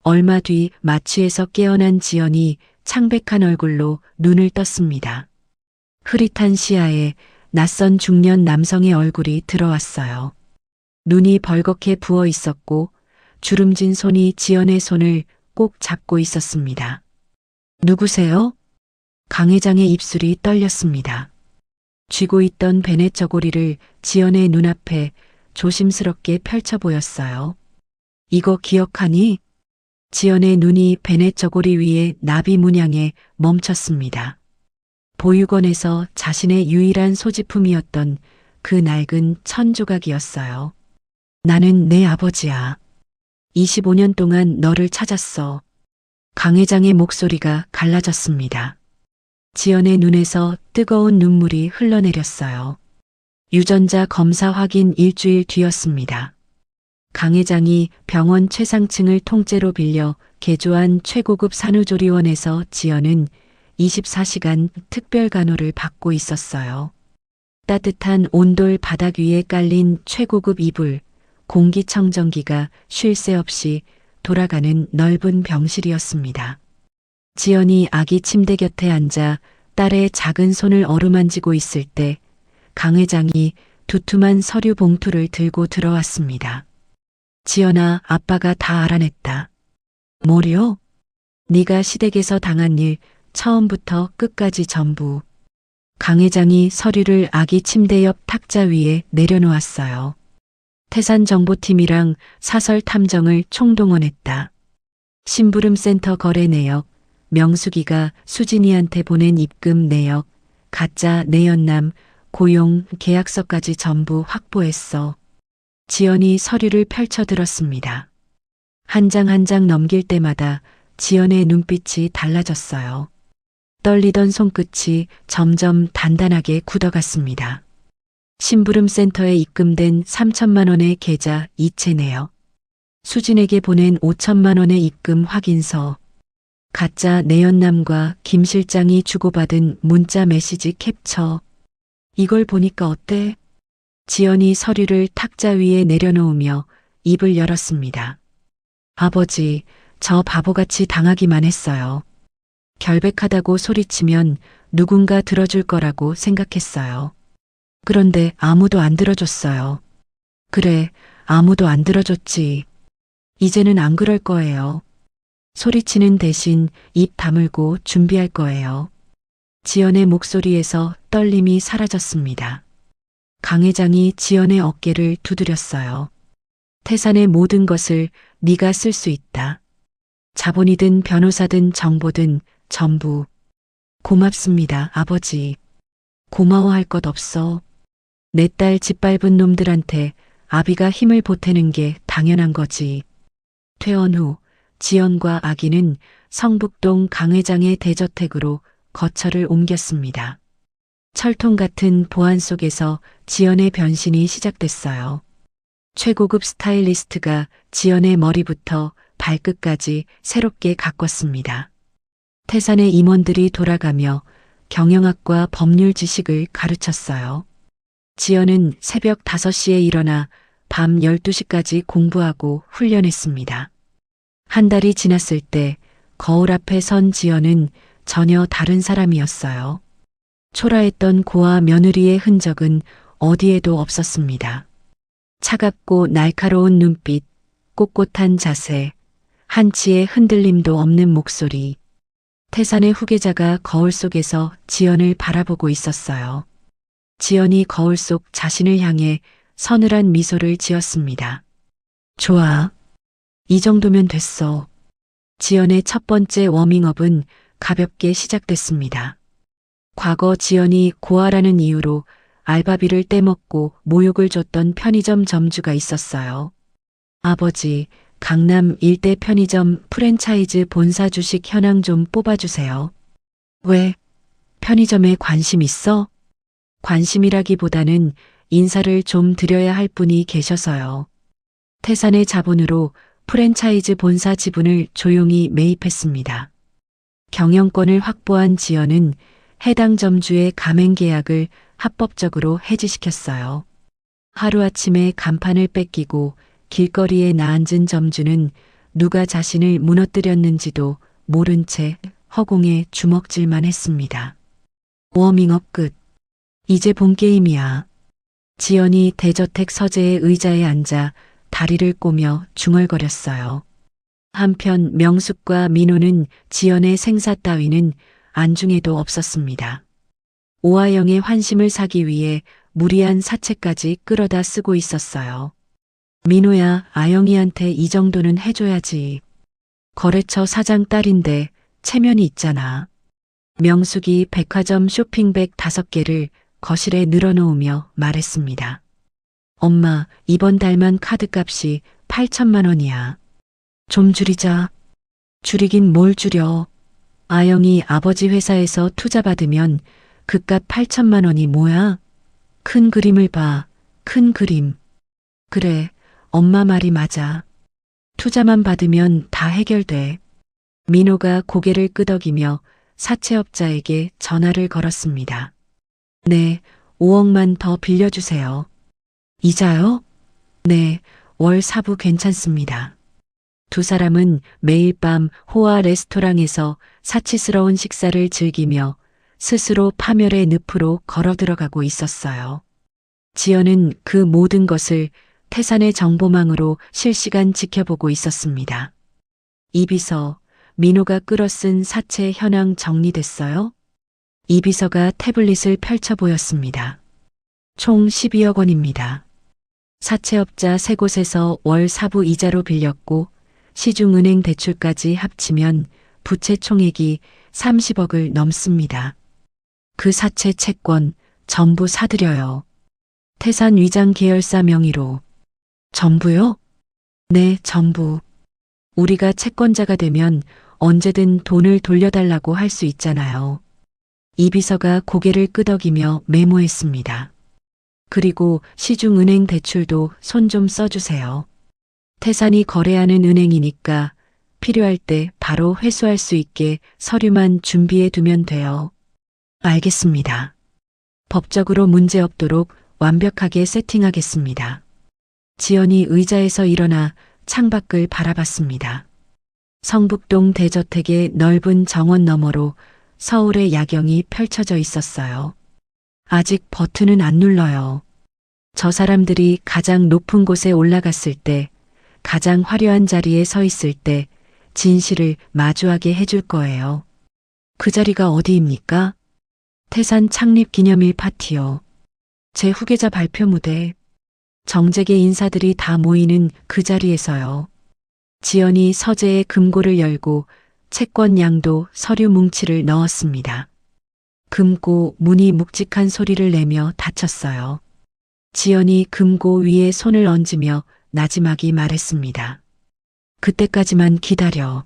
얼마 뒤 마취에서 깨어난 지연이 창백한 얼굴로 눈을 떴습니다. 흐릿한 시야에 낯선 중년 남성의 얼굴이 들어왔어요. 눈이 벌겋게 부어 있었고 주름진 손이 지연의 손을 꼭 잡고 있었습니다. 누구세요? 강 회장의 입술이 떨렸습니다. 쥐고 있던 베네 저고리를 지연의 눈앞에 조심스럽게 펼쳐 보였어요. 이거 기억하니? 지연의 눈이 베네 저고리 위에 나비 문양에 멈췄습니다. 보육원에서 자신의 유일한 소지품이었던 그 낡은 천 조각이었어요. 나는 내 아버지야. 25년 동안 너를 찾았어. 강 회장의 목소리가 갈라졌습니다. 지연의 눈에서 뜨거운 눈물이 흘러내렸어요. 유전자 검사 확인 일주일 뒤였습니다. 강 회장이 병원 최상층을 통째로 빌려 개조한 최고급 산후조리원에서 지연은 24시간 특별 간호를 받고 있었어요. 따뜻한 온돌 바닥 위에 깔린 최고급 이불, 공기청정기가 쉴 새 없이 돌아가는 넓은 병실이었습니다. 지연이 아기 침대 곁에 앉아 딸의 작은 손을 어루만지고 있을 때 강 회장이 두툼한 서류 봉투를 들고 들어왔습니다. 지연아, 아빠가 다 알아냈다. 뭐려? 네가 시댁에서 당한 일 처음부터 끝까지 전부. 강 회장이 서류를 아기 침대 옆 탁자 위에 내려놓았어요. 태산정보팀이랑 사설 탐정을 총동원했다. 심부름센터 거래 내역, 명숙이가 수진이한테 보낸 입금 내역, 가짜 내연남, 고용 계약서까지 전부 확보했어. 지연이 서류를 펼쳐들었습니다. 한 장 한 장 넘길 때마다 지연의 눈빛이 달라졌어요. 떨리던 손끝이 점점 단단하게 굳어갔습니다. 심부름센터에 입금된 3천만 원의 계좌 이체 내역, 수진에게 보낸 5천만 원의 입금 확인서, 가짜 내연남과 김 실장이 주고받은 문자 메시지 캡처. 이걸 보니까 어때? 지연이 서류를 탁자 위에 내려놓으며 입을 열었습니다. 아버지, 저 바보같이 당하기만 했어요. 결백하다고 소리치면 누군가 들어줄 거라고 생각했어요. 그런데 아무도 안 들어줬어요. 그래, 아무도 안 들어줬지. 이제는 안 그럴 거예요. 소리치는 대신 입 다물고 준비할 거예요. 지연의 목소리에서 떨림이 사라졌습니다. 강 회장이 지연의 어깨를 두드렸어요. 태산의 모든 것을 네가 쓸 수 있다. 자본이든 변호사든 정보든 전부. 고맙습니다, 아버지. 고마워할 것 없어. 내 딸 짓밟은 놈들한테 아비가 힘을 보태는 게 당연한 거지. 퇴원 후 지연과 아기는 성북동 강 회장의 대저택으로 거처를 옮겼습니다. 철통 같은 보안 속에서 지연의 변신이 시작됐어요. 최고급 스타일리스트가 지연의 머리부터 발끝까지 새롭게 가꿨습니다. 태산의 임원들이 돌아가며 경영학과 법률 지식을 가르쳤어요. 지연은 새벽 5시에 일어나 밤 12시까지 공부하고 훈련했습니다. 한 달이 지났을 때 거울 앞에 선 지연은 전혀 다른 사람이었어요. 초라했던 고아 며느리의 흔적은 어디에도 없었습니다. 차갑고 날카로운 눈빛, 꼿꼿한 자세, 한치의 흔들림도 없는 목소리. 태산의 후계자가 거울 속에서 지연을 바라보고 있었어요. 지연이 거울 속 자신을 향해 서늘한 미소를 지었습니다. 좋아. 이 정도면 됐어. 지연의 첫 번째 워밍업은 가볍게 시작됐습니다. 과거 지연이 고아라는 이유로 알바비를 떼먹고 모욕을 줬던 편의점 점주가 있었어요. 아버지, 강남 일대 편의점 프랜차이즈 본사 주식 현황 좀 뽑아주세요. 왜? 편의점에 관심 있어? 관심이라기보다는 인사를 좀 드려야 할 분이 계셔서요. 태산의 자본으로 프랜차이즈 본사 지분을 조용히 매입했습니다. 경영권을 확보한 지연은 해당 점주의 가맹 계약을 합법적으로 해지시켰어요. 하루아침에 간판을 뺏기고 길거리에 나앉은 점주는 누가 자신을 무너뜨렸는지도 모른 채 허공에 주먹질만 했습니다. 워밍업 끝. 이제 본 게임이야. 지연이 대저택 서재의 의자에 앉아 다리를 꼬며 중얼거렸어요. 한편 명숙과 민호는 지연의 생사 따위는 안중에도 없었습니다. 오하영의 환심을 사기 위해 무리한 사채까지 끌어다 쓰고 있었어요. 민호야, 아영이한테 이 정도는 해줘야지. 거래처 사장 딸인데 체면이 있잖아. 명숙이 백화점 쇼핑백 5개를 거실에 늘어놓으며 말했습니다. 엄마, 이번 달만 카드값이 8천만 원이야. 좀 줄이자. 줄이긴 뭘 줄여. 아영이 아버지 회사에서 투자받으면 그깟 8천만 원이 뭐야? 큰 그림을 봐. 큰 그림. 그래, 엄마 말이 맞아. 투자만 받으면 다 해결돼. 민호가 고개를 끄덕이며 사채업자에게 전화를 걸었습니다. 네, 5억만 더 빌려주세요. 이자요? 네, 월 사부 괜찮습니다. 두 사람은 매일 밤 호화 레스토랑에서 사치스러운 식사를 즐기며 스스로 파멸의 늪으로 걸어 들어가고 있었어요. 지연은 그 모든 것을 태산의 정보망으로 실시간 지켜보고 있었습니다. 이 비서, 민호가 끌어쓴 사채 현황 정리됐어요? 이 비서가 태블릿을 펼쳐 보였습니다. 총 12억 원입니다. 사채업자 3곳에서 월 사부 이자로 빌렸고 시중은행 대출까지 합치면 부채 총액이 30억을 넘습니다. 그 사채 채권 전부 사들여요. 태산 위장 계열사 명의로. 전부요? 네, 전부. 우리가 채권자가 되면 언제든 돈을 돌려달라고 할 수 있잖아요. 이 비서가 고개를 끄덕이며 메모했습니다. 그리고 시중은행 대출도 손 좀 써주세요. 태산이 거래하는 은행이니까 필요할 때 바로 회수할 수 있게 서류만 준비해 두면 돼요. 알겠습니다. 법적으로 문제 없도록 완벽하게 세팅하겠습니다. 지연이 의자에서 일어나 창밖을 바라봤습니다. 성북동 대저택의 넓은 정원 너머로 서울의 야경이 펼쳐져 있었어요. 아직 버튼은 안 눌러요. 저 사람들이 가장 높은 곳에 올라갔을 때, 가장 화려한 자리에 서 있을 때 진실을 마주하게 해줄 거예요. 그 자리가 어디입니까? 태산 창립 기념일 파티요. 제 후계자 발표 무대. 정재계 인사들이 다 모이는 그 자리에서요. 지연이 서재의 금고를 열고 채권 양도 서류 뭉치를 넣었습니다. 금고 문이 묵직한 소리를 내며 닫혔어요. 지연이 금고 위에 손을 얹으며 나지막이 말했습니다. 그때까지만 기다려.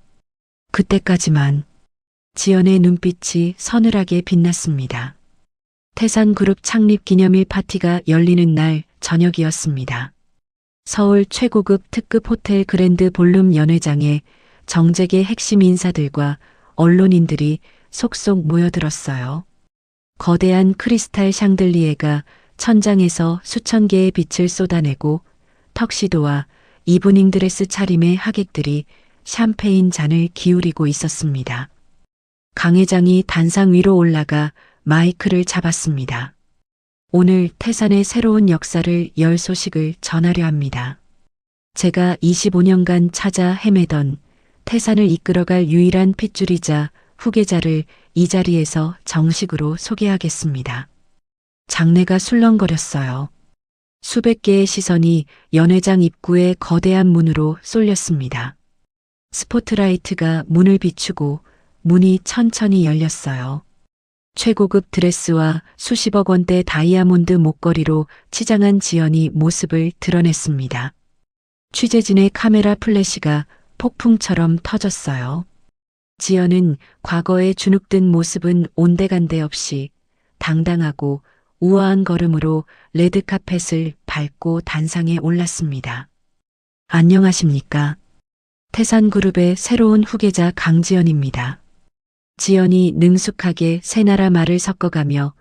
그때까지만. 지연의 눈빛이 서늘하게 빛났습니다. 태산그룹 창립 기념일 파티가 열리는 날 저녁이었습니다. 서울 최고급 특급 호텔 그랜드 볼룸 연회장에 정재계 핵심 인사들과 언론인들이 속속 모여들었어요. 거대한 크리스탈 샹들리에가 천장에서 수천 개의 빛을 쏟아내고 턱시도와 이브닝 드레스 차림의 하객들이 샴페인 잔을 기울이고 있었습니다. 강 회장이 단상 위로 올라가 마이크를 잡았습니다. 오늘 태산의 새로운 역사를 열 소식을 전하려 합니다. 제가 25년간 찾아 헤매던 태산을 이끌어갈 유일한 핏줄이자 후계자를 이 자리에서 정식으로 소개하겠습니다. 장내가 술렁거렸어요. 수백 개의 시선이 연회장 입구의 거대한 문으로 쏠렸습니다. 스포트라이트가 문을 비추고 문이 천천히 열렸어요. 최고급 드레스와 수십억 원대 다이아몬드 목걸이로 치장한 지연이 모습을 드러냈습니다. 취재진의 카메라 플래시가 폭풍처럼 터졌어요. 지연은 과거의 주눅든 모습은 온데간데 없이 당당하고 우아한 걸음으로 레드카펫을 밟고 단상에 올랐습니다. 안녕하십니까? 태산그룹의 새로운 후계자 강지연입니다. 지연이 능숙하게 세 나라 말을 섞어가며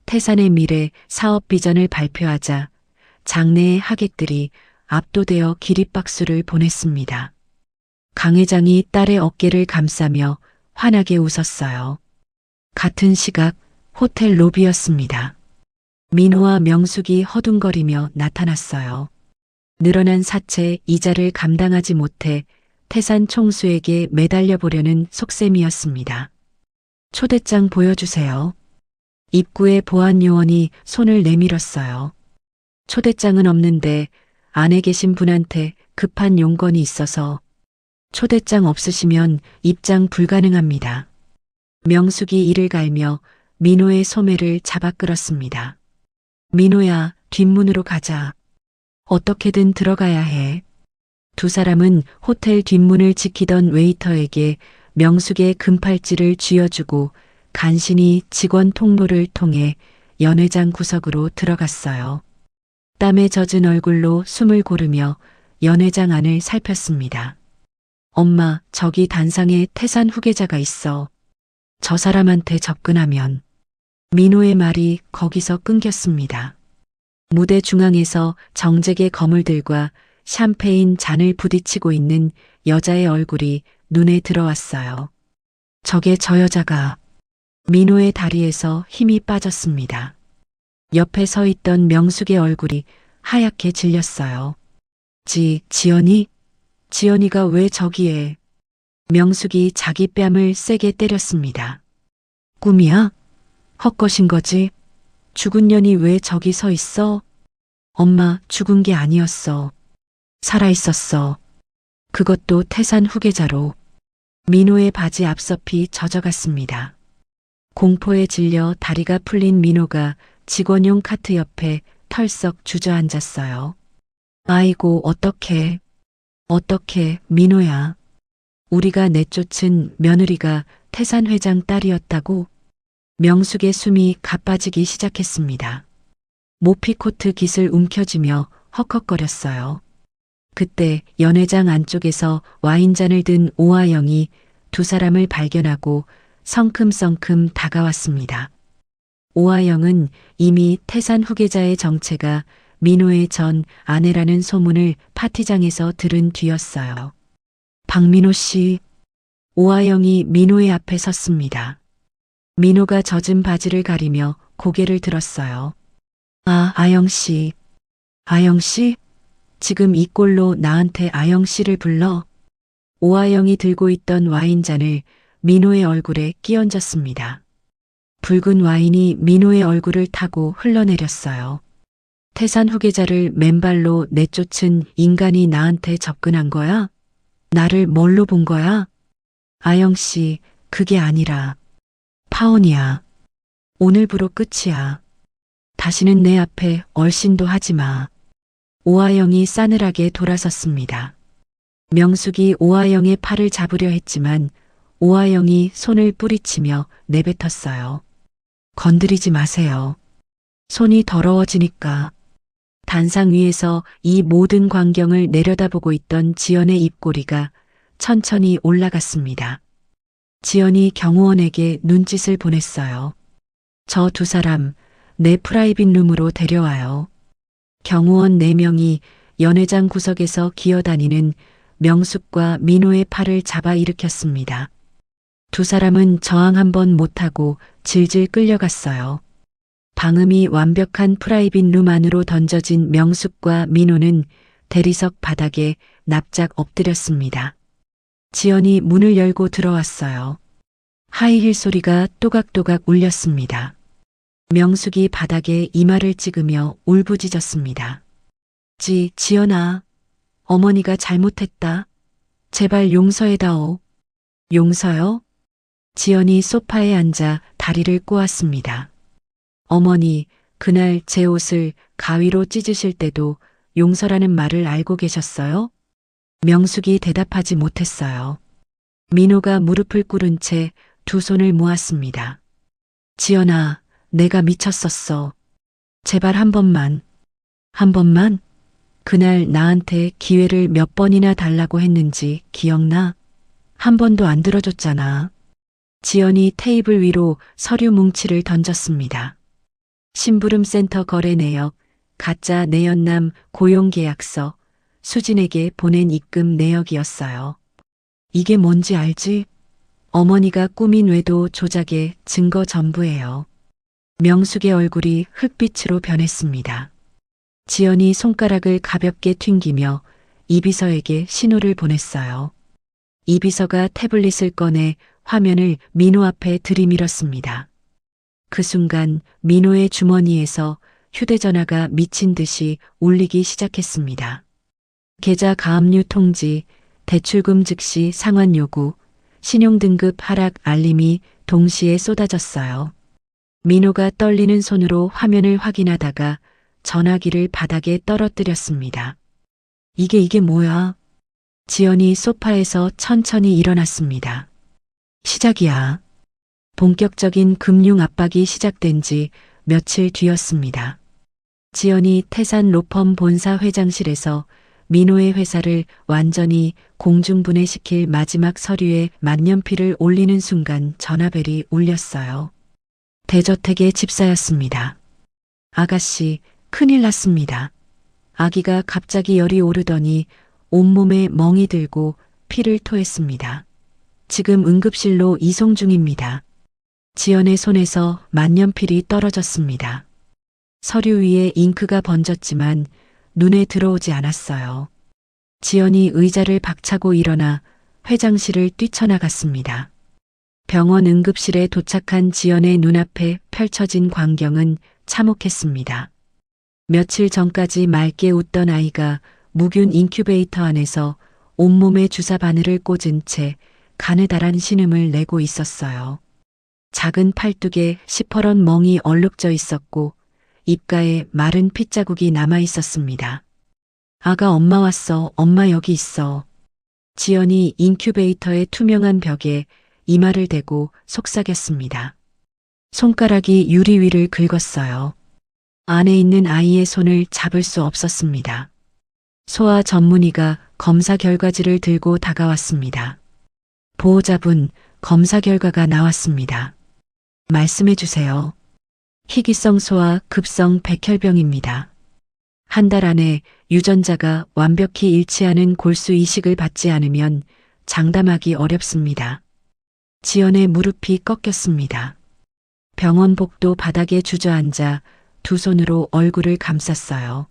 태산의 미래 사업 비전을 발표하자 장내의 하객들이 압도되어 기립박수를 보냈습니다. 강 회장이 딸의 어깨를 감싸며 환하게 웃었어요. 같은 시각 호텔 로비였습니다. 민호와 명숙이 허둥거리며 나타났어요. 늘어난 사채 이자를 감당하지 못해 태산 총수에게 매달려 보려는 속셈이었습니다. 초대장 보여주세요. 입구의 보안 요원이 손을 내밀었어요. 초대장은 없는데 안에 계신 분한테 급한 용건이 있어서 초대장 없으시면 입장 불가능합니다. 명숙이 이를 갈며 민호의 소매를 잡아 끌었습니다. 민호야, 뒷문으로 가자. 어떻게든 들어가야 해. 두 사람은 호텔 뒷문을 지키던 웨이터에게 명숙의 금팔찌를 쥐어주고 간신히 직원 통로를 통해 연회장 구석으로 들어갔어요. 땀에 젖은 얼굴로 숨을 고르며 연회장 안을 살폈습니다. 엄마, 저기 단상에 태산 후계자가 있어. 저 사람한테 접근하면. 민호의 말이 거기서 끊겼습니다. 무대 중앙에서 정재계 거물들과 샴페인 잔을 부딪히고 있는 여자의 얼굴이 눈에 들어왔어요. 저게 저 여자가 민호의 다리에서 힘이 빠졌습니다. 옆에 서 있던 명숙의 얼굴이 하얗게 질렸어요. 지연이? 지연이가 왜 저기에? 명숙이 자기 뺨을 세게 때렸습니다. 꿈이야? 헛것인 거지? 죽은 년이 왜 저기 서 있어? 엄마 죽은 게 아니었어. 살아있었어. 그것도 태산 후계자로. 민호의 바지 앞섭이 젖어갔습니다. 공포에 질려 다리가 풀린 민호가 직원용 카트 옆에 털썩 주저앉았어요. 아이고 어떡해. 어떡해 민호야. 우리가 내쫓은 며느리가 태산 회장 딸이었다고? 명숙의 숨이 가빠지기 시작했습니다. 모피코트 깃을 움켜쥐며 헉헉거렸어요. 그때 연회장 안쪽에서 와인잔을 든 오하영이 두 사람을 발견하고 성큼성큼 다가왔습니다. 오하영은 이미 태산 후계자의 정체가 민호의 전 아내라는 소문을 파티장에서 들은 뒤였어요. 박민호 씨. 오하영이 민호의 앞에 섰습니다. 민호가 젖은 바지를 가리며 고개를 들었어요. 아영 씨. 아영 씨? 지금 이 꼴로 나한테 아영 씨를 불러? 오하영이 들고 있던 와인잔을 민호의 얼굴에 끼얹었습니다. 붉은 와인이 민호의 얼굴을 타고 흘러내렸어요. 태산 후계자를 맨발로 내쫓은 인간이 나한테 접근한 거야? 나를 뭘로 본 거야? 아영 씨, 그게 아니라 파혼이야. 오늘부로 끝이야. 다시는 내 앞에 얼씬도 하지 마. 오하영이 싸늘하게 돌아섰습니다. 명숙이 오하영의 팔을 잡으려 했지만 오하영이 손을 뿌리치며 내뱉었어요. 건드리지 마세요. 손이 더러워지니까. 단상 위에서 이 모든 광경을 내려다보고 있던 지연의 입꼬리가 천천히 올라갔습니다. 지연이 경호원에게 눈짓을 보냈어요. 저 두 사람 내 프라이빗 룸으로 데려와요. 경호원 4명이 연회장 구석에서 기어다니는 명숙과 민호의 팔을 잡아 일으켰습니다. 두 사람은 저항 한번 못하고 질질 끌려갔어요. 방음이 완벽한 프라이빗 룸 안으로 던져진 명숙과 민호는 대리석 바닥에 납작 엎드렸습니다. 지연이 문을 열고 들어왔어요. 하이힐 소리가 또각또각 울렸습니다. 명숙이 바닥에 이마를 찍으며 울부짖었습니다. 지연아, 어머니가 잘못했다. 제발 용서해다오. 용서요? 지연이 소파에 앉아 다리를 꼬았습니다. 어머니, 그날 제 옷을 가위로 찢으실 때도 용서라는 말을 알고 계셨어요? 명숙이 대답하지 못했어요. 민호가 무릎을 꿇은 채 두 손을 모았습니다. 지연아, 내가 미쳤었어. 제발 한 번만. 한 번만? 그날 나한테 기회를 몇 번이나 달라고 했는지 기억나? 한 번도 안 들어줬잖아. 지연이 테이블 위로 서류 뭉치를 던졌습니다. 심부름센터 거래 내역, 가짜 내연남 고용계약서, 수진에게 보낸 입금 내역이었어요. 이게 뭔지 알지? 어머니가 꾸민 외도 조작의 증거 전부예요. 명숙의 얼굴이 흑빛으로 변했습니다. 지연이 손가락을 가볍게 튕기며 이비서에게 신호를 보냈어요. 이비서가 태블릿을 꺼내 화면을 민호 앞에 들이밀었습니다. 그 순간 민호의 주머니에서 휴대전화가 미친 듯이 울리기 시작했습니다. 계좌 가압류 통지, 대출금 즉시 상환 요구, 신용등급 하락 알림이 동시에 쏟아졌어요. 민호가 떨리는 손으로 화면을 확인하다가 전화기를 바닥에 떨어뜨렸습니다. 이게 뭐야? 지연이 소파에서 천천히 일어났습니다. 시작이야. 본격적인 금융 압박이 시작된 지 며칠 뒤였습니다. 지연이 태산 로펌 본사 회장실에서 민호의 회사를 완전히 공중분해시킬 마지막 서류에 만년필을 올리는 순간 전화벨이 울렸어요. 대저택의 집사였습니다. 아가씨, 큰일 났습니다. 아기가 갑자기 열이 오르더니 온몸에 멍이 들고 피를 토했습니다. 지금 응급실로 이송 중입니다. 지연의 손에서 만년필이 떨어졌습니다. 서류 위에 잉크가 번졌지만 눈에 들어오지 않았어요. 지연이 의자를 박차고 일어나 회장실을 뛰쳐나갔습니다. 병원 응급실에 도착한 지연의 눈앞에 펼쳐진 광경은 참혹했습니다. 며칠 전까지 맑게 웃던 아이가 무균 인큐베이터 안에서 온몸에 주사 바늘을 꽂은 채 가느다란 신음을 내고 있었어요. 작은 팔뚝에 시퍼런 멍이 얼룩져 있었고 입가에 마른 핏자국이 남아 있었습니다. 아가 엄마 왔어. 엄마 여기 있어. 지연이 인큐베이터의 투명한 벽에 이마를 대고 속삭였습니다. 손가락이 유리 위를 긁었어요. 안에 있는 아이의 손을 잡을 수 없었습니다. 소아 전문의가 검사 결과지를 들고 다가왔습니다. 보호자분, 검사 결과가 나왔습니다. 말씀해 주세요. 희귀성 소아 급성 백혈병입니다. 한 달 안에 유전자가 완벽히 일치하는 골수 이식을 받지 않으면 장담하기 어렵습니다. 지연의 무릎이 꺾였습니다. 병원 복도 바닥에 주저앉아 두 손으로 얼굴을 감쌌어요.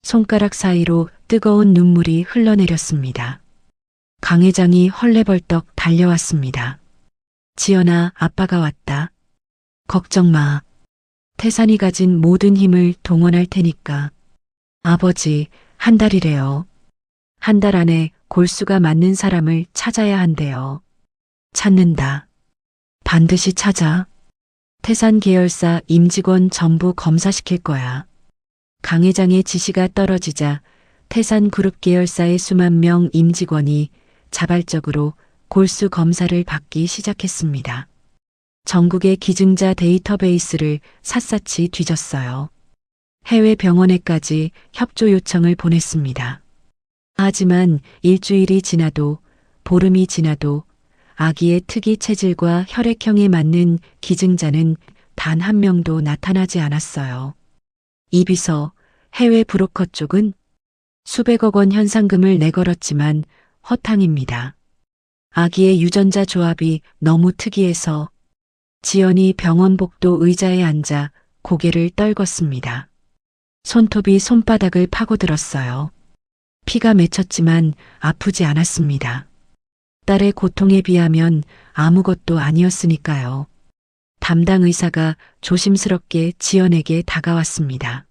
손가락 사이로 뜨거운 눈물이 흘러내렸습니다. 강 회장이 헐레벌떡 달려왔습니다. 지연아, 아빠가 왔다. 걱정 마. 태산이 가진 모든 힘을 동원할 테니까. 아버지, 한 달이래요. 한 달 안에 골수가 맞는 사람을 찾아야 한대요. 찾는다. 반드시 찾아. 태산 계열사 임직원 전부 검사시킬 거야. 강 회장의 지시가 떨어지자 태산그룹 계열사의 수만 명 임직원이 자발적으로 골수 검사를 받기 시작했습니다. 전국의 기증자 데이터베이스를 샅샅이 뒤졌어요. 해외 병원에까지 협조 요청을 보냈습니다. 하지만 일주일이 지나도 보름이 지나도 아기의 특이 체질과 혈액형에 맞는 기증자는 단 한 명도 나타나지 않았어요. 이 비서 해외 브로커 쪽은 수백억 원 현상금을 내걸었지만 허탕입니다. 아기의 유전자 조합이 너무 특이해서 지연이 병원 복도 의자에 앉아 고개를 떨궜습니다. 손톱이 손바닥을 파고들었어요. 피가 맺혔지만 아프지 않았습니다. 딸의 고통에 비하면 아무것도 아니었으니까요. 담당 의사가 조심스럽게 지연에게 다가왔습니다.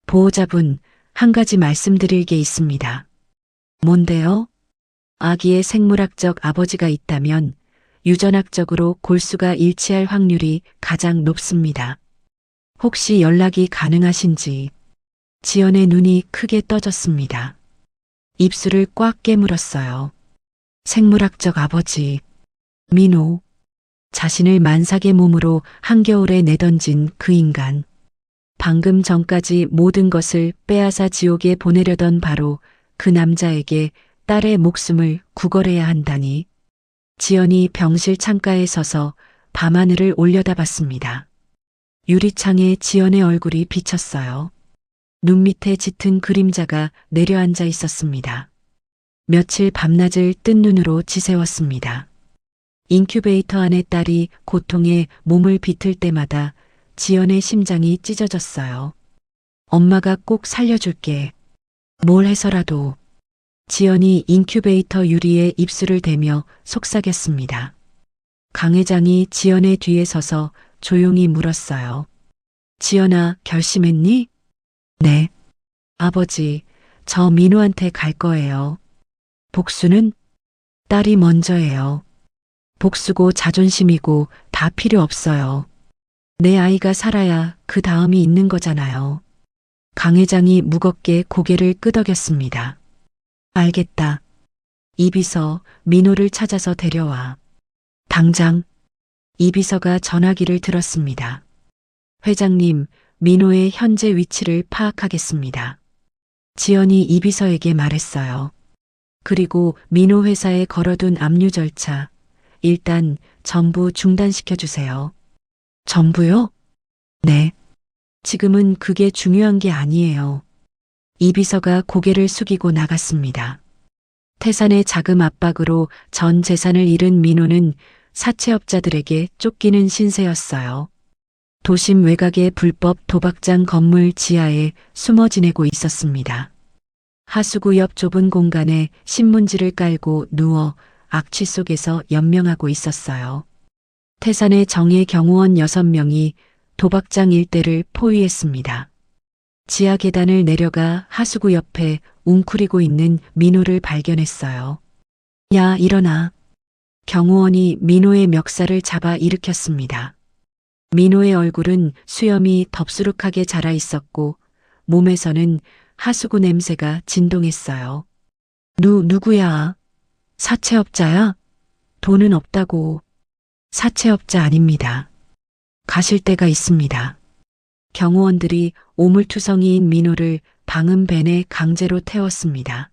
보호자분, 한 가지 말씀드릴 게 있습니다. 뭔데요? 아기의 생물학적 아버지가 있다면 유전학적으로 골수가 일치할 확률이 가장 높습니다. 혹시 연락이 가능하신지. 지연의 눈이 크게 떠졌습니다. 입술을 꽉 깨물었어요. 생물학적 아버지. 민호. 자신을 만삭의 몸으로 한겨울에 내던진 그 인간. 방금 전까지 모든 것을 빼앗아 지옥에 보내려던 바로 그 남자에게 딸의 목숨을 구걸해야 한다니. 지연이 병실 창가에 서서 밤하늘을 올려다봤습니다. 유리창에 지연의 얼굴이 비쳤어요. 눈 밑에 짙은 그림자가 내려앉아 있었습니다. 며칠 밤낮을 뜬 눈으로 지새웠습니다. 인큐베이터 안의 딸이 고통에 몸을 비틀 때마다 지연의 심장이 찢어졌어요. 엄마가 꼭 살려줄게. 뭘 해서라도. 지연이 인큐베이터 유리에 입술을 대며 속삭였습니다. 강 회장이 지연의 뒤에 서서 조용히 물었어요. 지연아, 결심했니? 네. 아버지, 저 민호한테 갈 거예요. 복수는? 딸이 먼저예요. 복수고 자존심이고 다 필요 없어요. 내 아이가 살아야 그 다음이 있는 거잖아요. 강 회장이 무겁게 고개를 끄덕였습니다. 알겠다. 이 비서 민호를 찾아서 데려와. 당장. 이 비서가 전화기를 들었습니다. 회장님, 민호의 현재 위치를 파악하겠습니다. 지연이 이 비서에게 말했어요. 그리고 민호 회사에 걸어둔 압류 절차, 일단 전부 중단시켜 주세요. 전부요? 네. 지금은 그게 중요한 게 아니에요. 이 비서가 고개를 숙이고 나갔습니다. 태산의 자금 압박으로 전 재산을 잃은 민호는 사채업자들에게 쫓기는 신세였어요. 도심 외곽의 불법 도박장 건물 지하에 숨어 지내고 있었습니다. 하수구 옆 좁은 공간에 신문지를 깔고 누워 악취 속에서 연명하고 있었어요. 태산의 정예 경호원 6명이 도박장 일대를 포위했습니다. 지하 계단을 내려가 하수구 옆에 웅크리고 있는 민호를 발견했어요. 야, 일어나. 경호원이 민호의 멱살을 잡아 일으켰습니다. 민호의 얼굴은 수염이 덥수룩하게 자라 있었고 몸에서는 하수구 냄새가 진동했어요. 누구야? 사채업자야? 돈은 없다고. 사채업자 아닙니다. 가실 데가 있습니다. 경호원들이 오물투성이인 민호를 방음벤에 강제로 태웠습니다.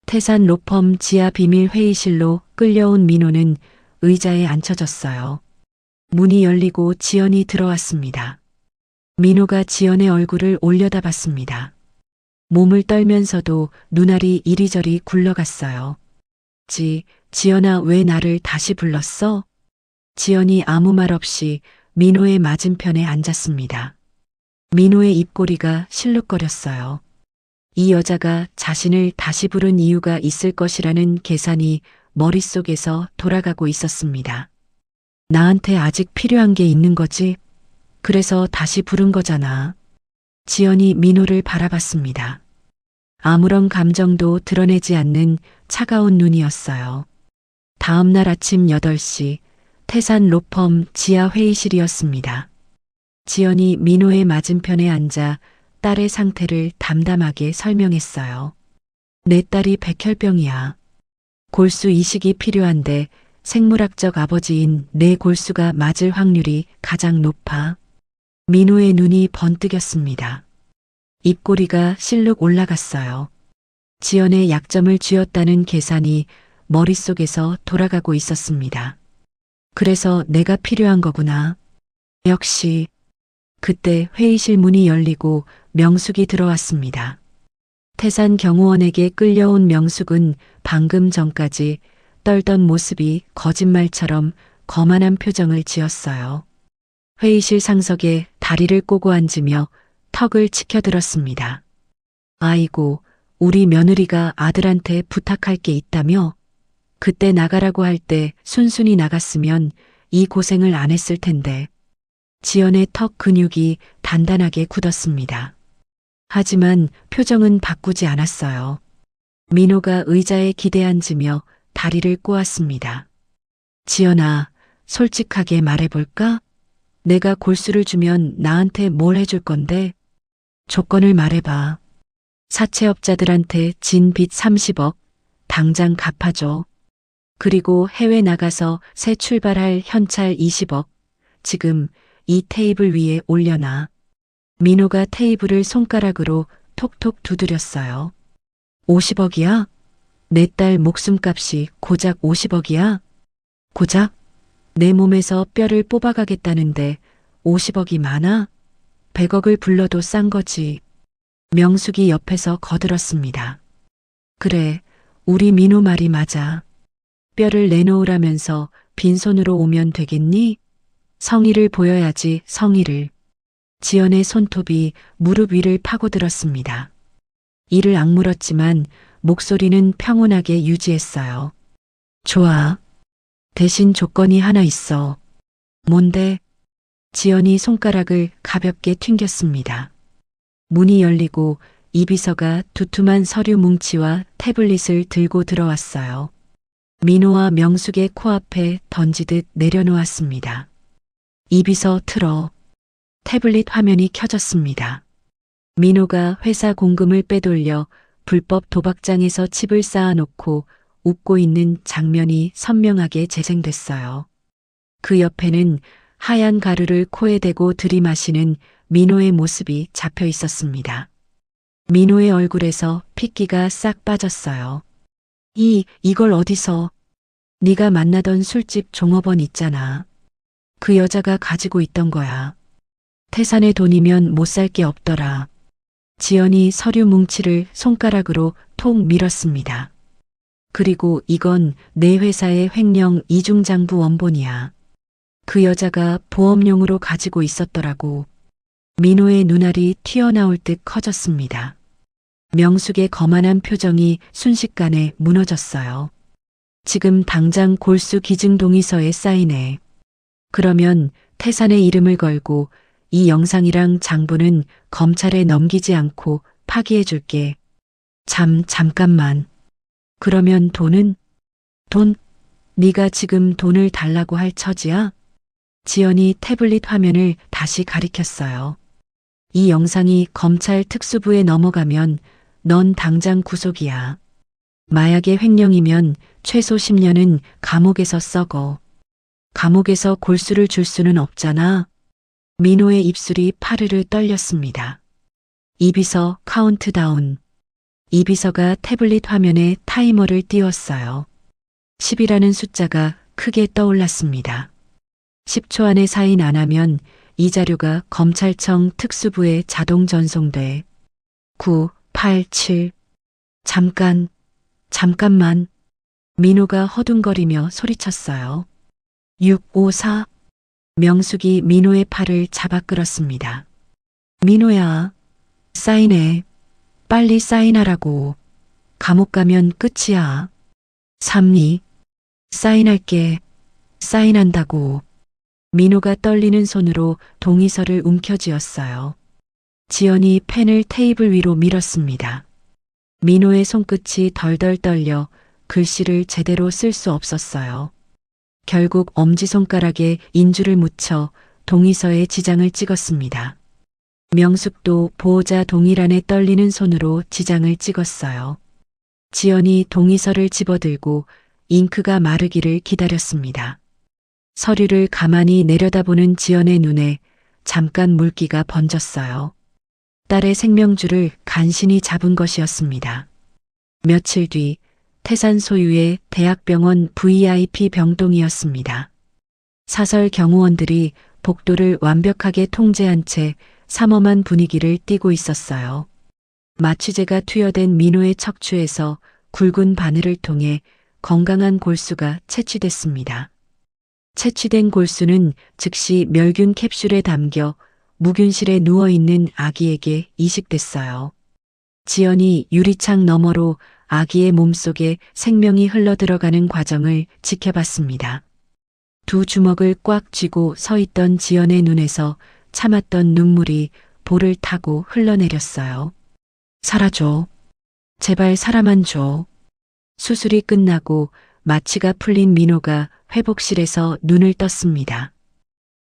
태산 로펌 지하 비밀 회의실로 끌려온 민호는 의자에 앉혀졌어요. 문이 열리고 지연이 들어왔습니다. 민호가 지연의 얼굴을 올려다봤습니다. 몸을 떨면서도 눈알이 이리저리 굴러갔어요. 지연아, 왜 나를 다시 불렀어? 지연이 아무 말 없이 민호의 맞은편에 앉았습니다. 민호의 입꼬리가 실룩거렸어요. 이 여자가 자신을 다시 부른 이유가 있을 것이라는 계산이 머릿속에서 돌아가고 있었습니다. 나한테 아직 필요한 게 있는 거지? 그래서 다시 부른 거잖아. 지연이 민호를 바라봤습니다. 아무런 감정도 드러내지 않는 차가운 눈이었어요. 다음 날 아침 8시 태산 로펌 지하 회의실이었습니다. 지연이 민호의 맞은편에 앉아 딸의 상태를 담담하게 설명했어요. 내 딸이 백혈병이야. 골수 이식이 필요한데 생물학적 아버지인 내 골수가 맞을 확률이 가장 높아. 민호의 눈이 번뜩였습니다. 입꼬리가 실룩 올라갔어요. 지연의 약점을 쥐었다는 계산이 머릿속에서 돌아가고 있었습니다. 그래서 내가 필요한 거구나. 역시. 그때 회의실 문이 열리고 명숙이 들어왔습니다. 태산 경호원에게 끌려온 명숙은 방금 전까지 떨던 모습이 거짓말처럼 거만한 표정을 지었어요. 회의실 상석에 다리를 꼬고 앉으며 턱을 치켜들었습니다. 아이고, 우리 며느리가 아들한테 부탁할 게 있다며? 그때 나가라고 할 때 순순히 나갔으면 이 고생을 안 했을 텐데. 지연의 턱 근육이 단단하게 굳었습니다. 하지만 표정은 바꾸지 않았어요. 민호가 의자에 기대앉으며 다리를 꼬았습니다. 지연아, 솔직하게 말해볼까? 내가 골수를 주면 나한테 뭘 해줄 건데? 조건을 말해봐. 사채업자들한테 진 빚 30억, 당장 갚아줘. 그리고 해외 나가서 새 출발할 현찰 20억, 지금 이 테이블 위에 올려놔. 민호가 테이블을 손가락으로 톡톡 두드렸어요. 50억이야? 내 딸 목숨값이 고작 50억이야? 고작? 내 몸에서 뼈를 뽑아가겠다는데 50억이 많아? 100억을 불러도 싼 거지. 명숙이 옆에서 거들었습니다. 그래, 우리 민호 말이 맞아. 뼈를 내놓으라면서 빈손으로 오면 되겠니? 성의를 보여야지, 성의를. 지연의 손톱이 무릎 위를 파고들었습니다. 이를 악물었지만 목소리는 평온하게 유지했어요. 좋아. 대신 조건이 하나 있어. 뭔데? 지연이 손가락을 가볍게 튕겼습니다. 문이 열리고 이비서가 두툼한 서류 뭉치와 태블릿을 들고 들어왔어요. 민호와 명숙의 코앞에 던지듯 내려놓았습니다. 이비서 틀어. 태블릿 화면이 켜졌습니다. 민호가 회사 공금을 빼돌려 불법 도박장에서 칩을 쌓아놓고 웃고 있는 장면이 선명하게 재생됐어요. 그 옆에는 하얀 가루를 코에 대고 들이마시는 민호의 모습이 잡혀 있었습니다. 민호의 얼굴에서 핏기가 싹 빠졌어요. 이걸 어디서? 네가 만나던 술집 종업원 있잖아. 그 여자가 가지고 있던 거야. 태산의 돈이면 못 살 게 없더라. 지연이 서류 뭉치를 손가락으로 톡 밀었습니다. 그리고 이건 내 회사의 횡령 이중장부 원본이야. 그 여자가 보험용으로 가지고 있었더라고. 민호의 눈알이 튀어나올 듯 커졌습니다. 명숙의 거만한 표정이 순식간에 무너졌어요. 지금 당장 골수 기증 동의서에 사인해. 그러면 태산의 이름을 걸고 이 영상이랑 장부는 검찰에 넘기지 않고 파기해 줄게. 잠깐만. 그러면 돈은? 돈? 네가 지금 돈을 달라고 할 처지야? 지연이 태블릿 화면을 다시 가리켰어요. 이 영상이 검찰 특수부에 넘어가면 넌 당장 구속이야. 마약의 횡령이면 최소 10년은 감옥에서 썩어. 감옥에서 골수를 줄 수는 없잖아. 민호의 입술이 파르르 떨렸습니다. 이비서 카운트다운. 이비서가 태블릿 화면에 타이머를 띄웠어요. 10이라는 숫자가 크게 떠올랐습니다. 10초 안에 사인 안 하면 이 자료가 검찰청 특수부에 자동 전송돼. 9, 8, 7. 잠깐만. 민호가 허둥거리며 소리쳤어요. 6, 5, 4. 명숙이 민호의 팔을 잡아 끌었습니다. 민호야, 사인해. 빨리 사인하라고. 감옥 가면 끝이야. 3, 2. 사인할게. 사인한다고. 민호가 떨리는 손으로 동의서를 움켜쥐었어요. 지연이 펜을 테이블 위로 밀었습니다. 민호의 손끝이 덜덜 떨려 글씨를 제대로 쓸 수 없었어요. 결국 엄지손가락에 인주를 묻혀 동의서에 지장을 찍었습니다. 명숙도 보호자 동의란에 떨리는 손으로 지장을 찍었어요. 지연이 동의서를 집어들고 잉크가 마르기를 기다렸습니다. 서류를 가만히 내려다보는 지연의 눈에 잠깐 물기가 번졌어요. 딸의 생명줄을 간신히 잡은 것이었습니다. 며칠 뒤 태산 소유의 대학병원 VIP 병동이었습니다. 사설 경호원들이 복도를 완벽하게 통제한 채 삼엄한 분위기를 띠고 있었어요. 마취제가 투여된 민호의 척추에서 굵은 바늘을 통해 건강한 골수가 채취됐습니다. 채취된 골수는 즉시 멸균 캡슐에 담겨 무균실에 누워있는 아기에게 이식됐어요. 지연이 유리창 너머로 아기의 몸속에 생명이 흘러들어가는 과정을 지켜봤습니다. 두 주먹을 꽉 쥐고 서 있던 지연의 눈에서 참았던 눈물이 볼을 타고 흘러내렸어요. 살아줘. 제발 살아만 줘. 수술이 끝나고 마취가 풀린 민호가 회복실에서 눈을 떴습니다.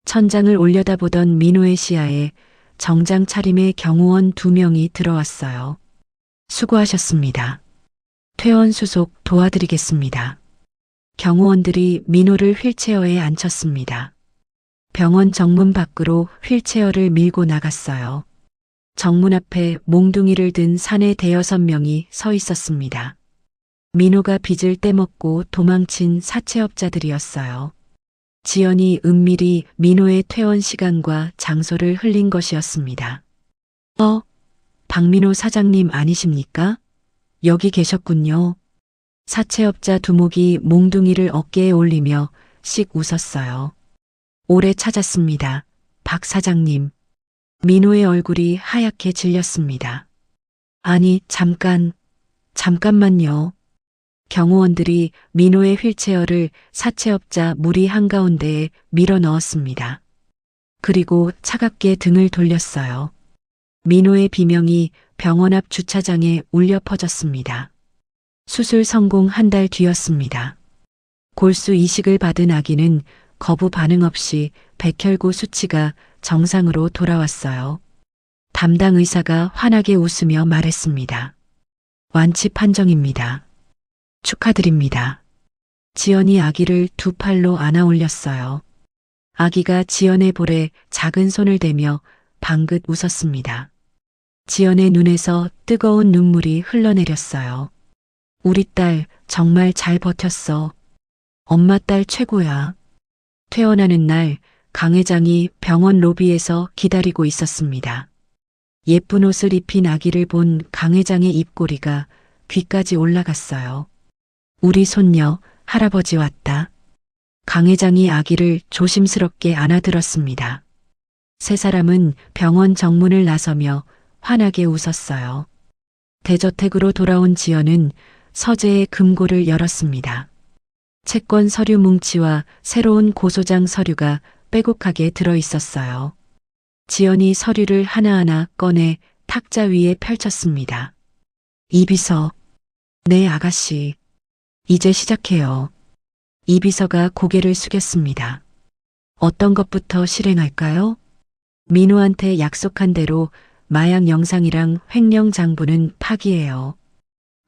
천장을 올려다보던 민호의 시야에 정장 차림의 경호원 2명이 들어왔어요. 수고하셨습니다. 퇴원 수속 도와드리겠습니다. 경호원들이 민호를 휠체어에 앉혔습니다. 병원 정문 밖으로 휠체어를 밀고 나갔어요. 정문 앞에 몽둥이를 든 사내 5-6명이 서 있었습니다. 민호가 빚을 떼먹고 도망친 사채업자들이었어요. 지연이 은밀히 민호의 퇴원 시간과 장소를 흘린 것이었습니다. 박민호 사장님 아니십니까? 여기 계셨군요. 사채업자 두목이 몽둥이를 어깨에 올리며 씩 웃었어요. 오래 찾았습니다. 박 사장님. 민호의 얼굴이 하얗게 질렸습니다. 아니, 잠깐만요. 경호원들이 민호의 휠체어를 사채업자 무리 한가운데에 밀어 넣었습니다. 그리고 차갑게 등을 돌렸어요. 민호의 비명이 병원 앞 주차장에 울려 퍼졌습니다. 수술 성공 1달 뒤였습니다. 골수 이식을 받은 아기는 거부 반응 없이 백혈구 수치가 정상으로 돌아왔어요. 담당 의사가 환하게 웃으며 말했습니다. 완치 판정입니다. 축하드립니다. 지연이 아기를 2 팔로 안아 올렸어요. 아기가 지연의 볼에 작은 손을 대며 방긋 웃었습니다. 지연의 눈에서 뜨거운 눈물이 흘러내렸어요. 우리 딸 정말 잘 버텼어. 엄마 딸 최고야. 퇴원하는 날 강 회장이 병원 로비에서 기다리고 있었습니다. 예쁜 옷을 입힌 아기를 본 강 회장의 입꼬리가 귀까지 올라갔어요. 우리 손녀, 할아버지 왔다. 강 회장이 아기를 조심스럽게 안아들었습니다. 세 사람은 병원 정문을 나서며 환하게 웃었어요. 대저택으로 돌아온 지연은 서재의 금고를 열었습니다. 채권 서류 뭉치와 새로운 고소장 서류가 빼곡하게 들어 있었어요. 지연이 서류를 하나하나 꺼내 탁자 위에 펼쳤습니다. 이 비서, 네 아가씨, 이제 시작해요. 이 비서가 고개를 숙였습니다. 어떤 것부터 실행할까요? 민호한테 약속한 대로 마약 영상이랑 횡령 장부는 파기해요.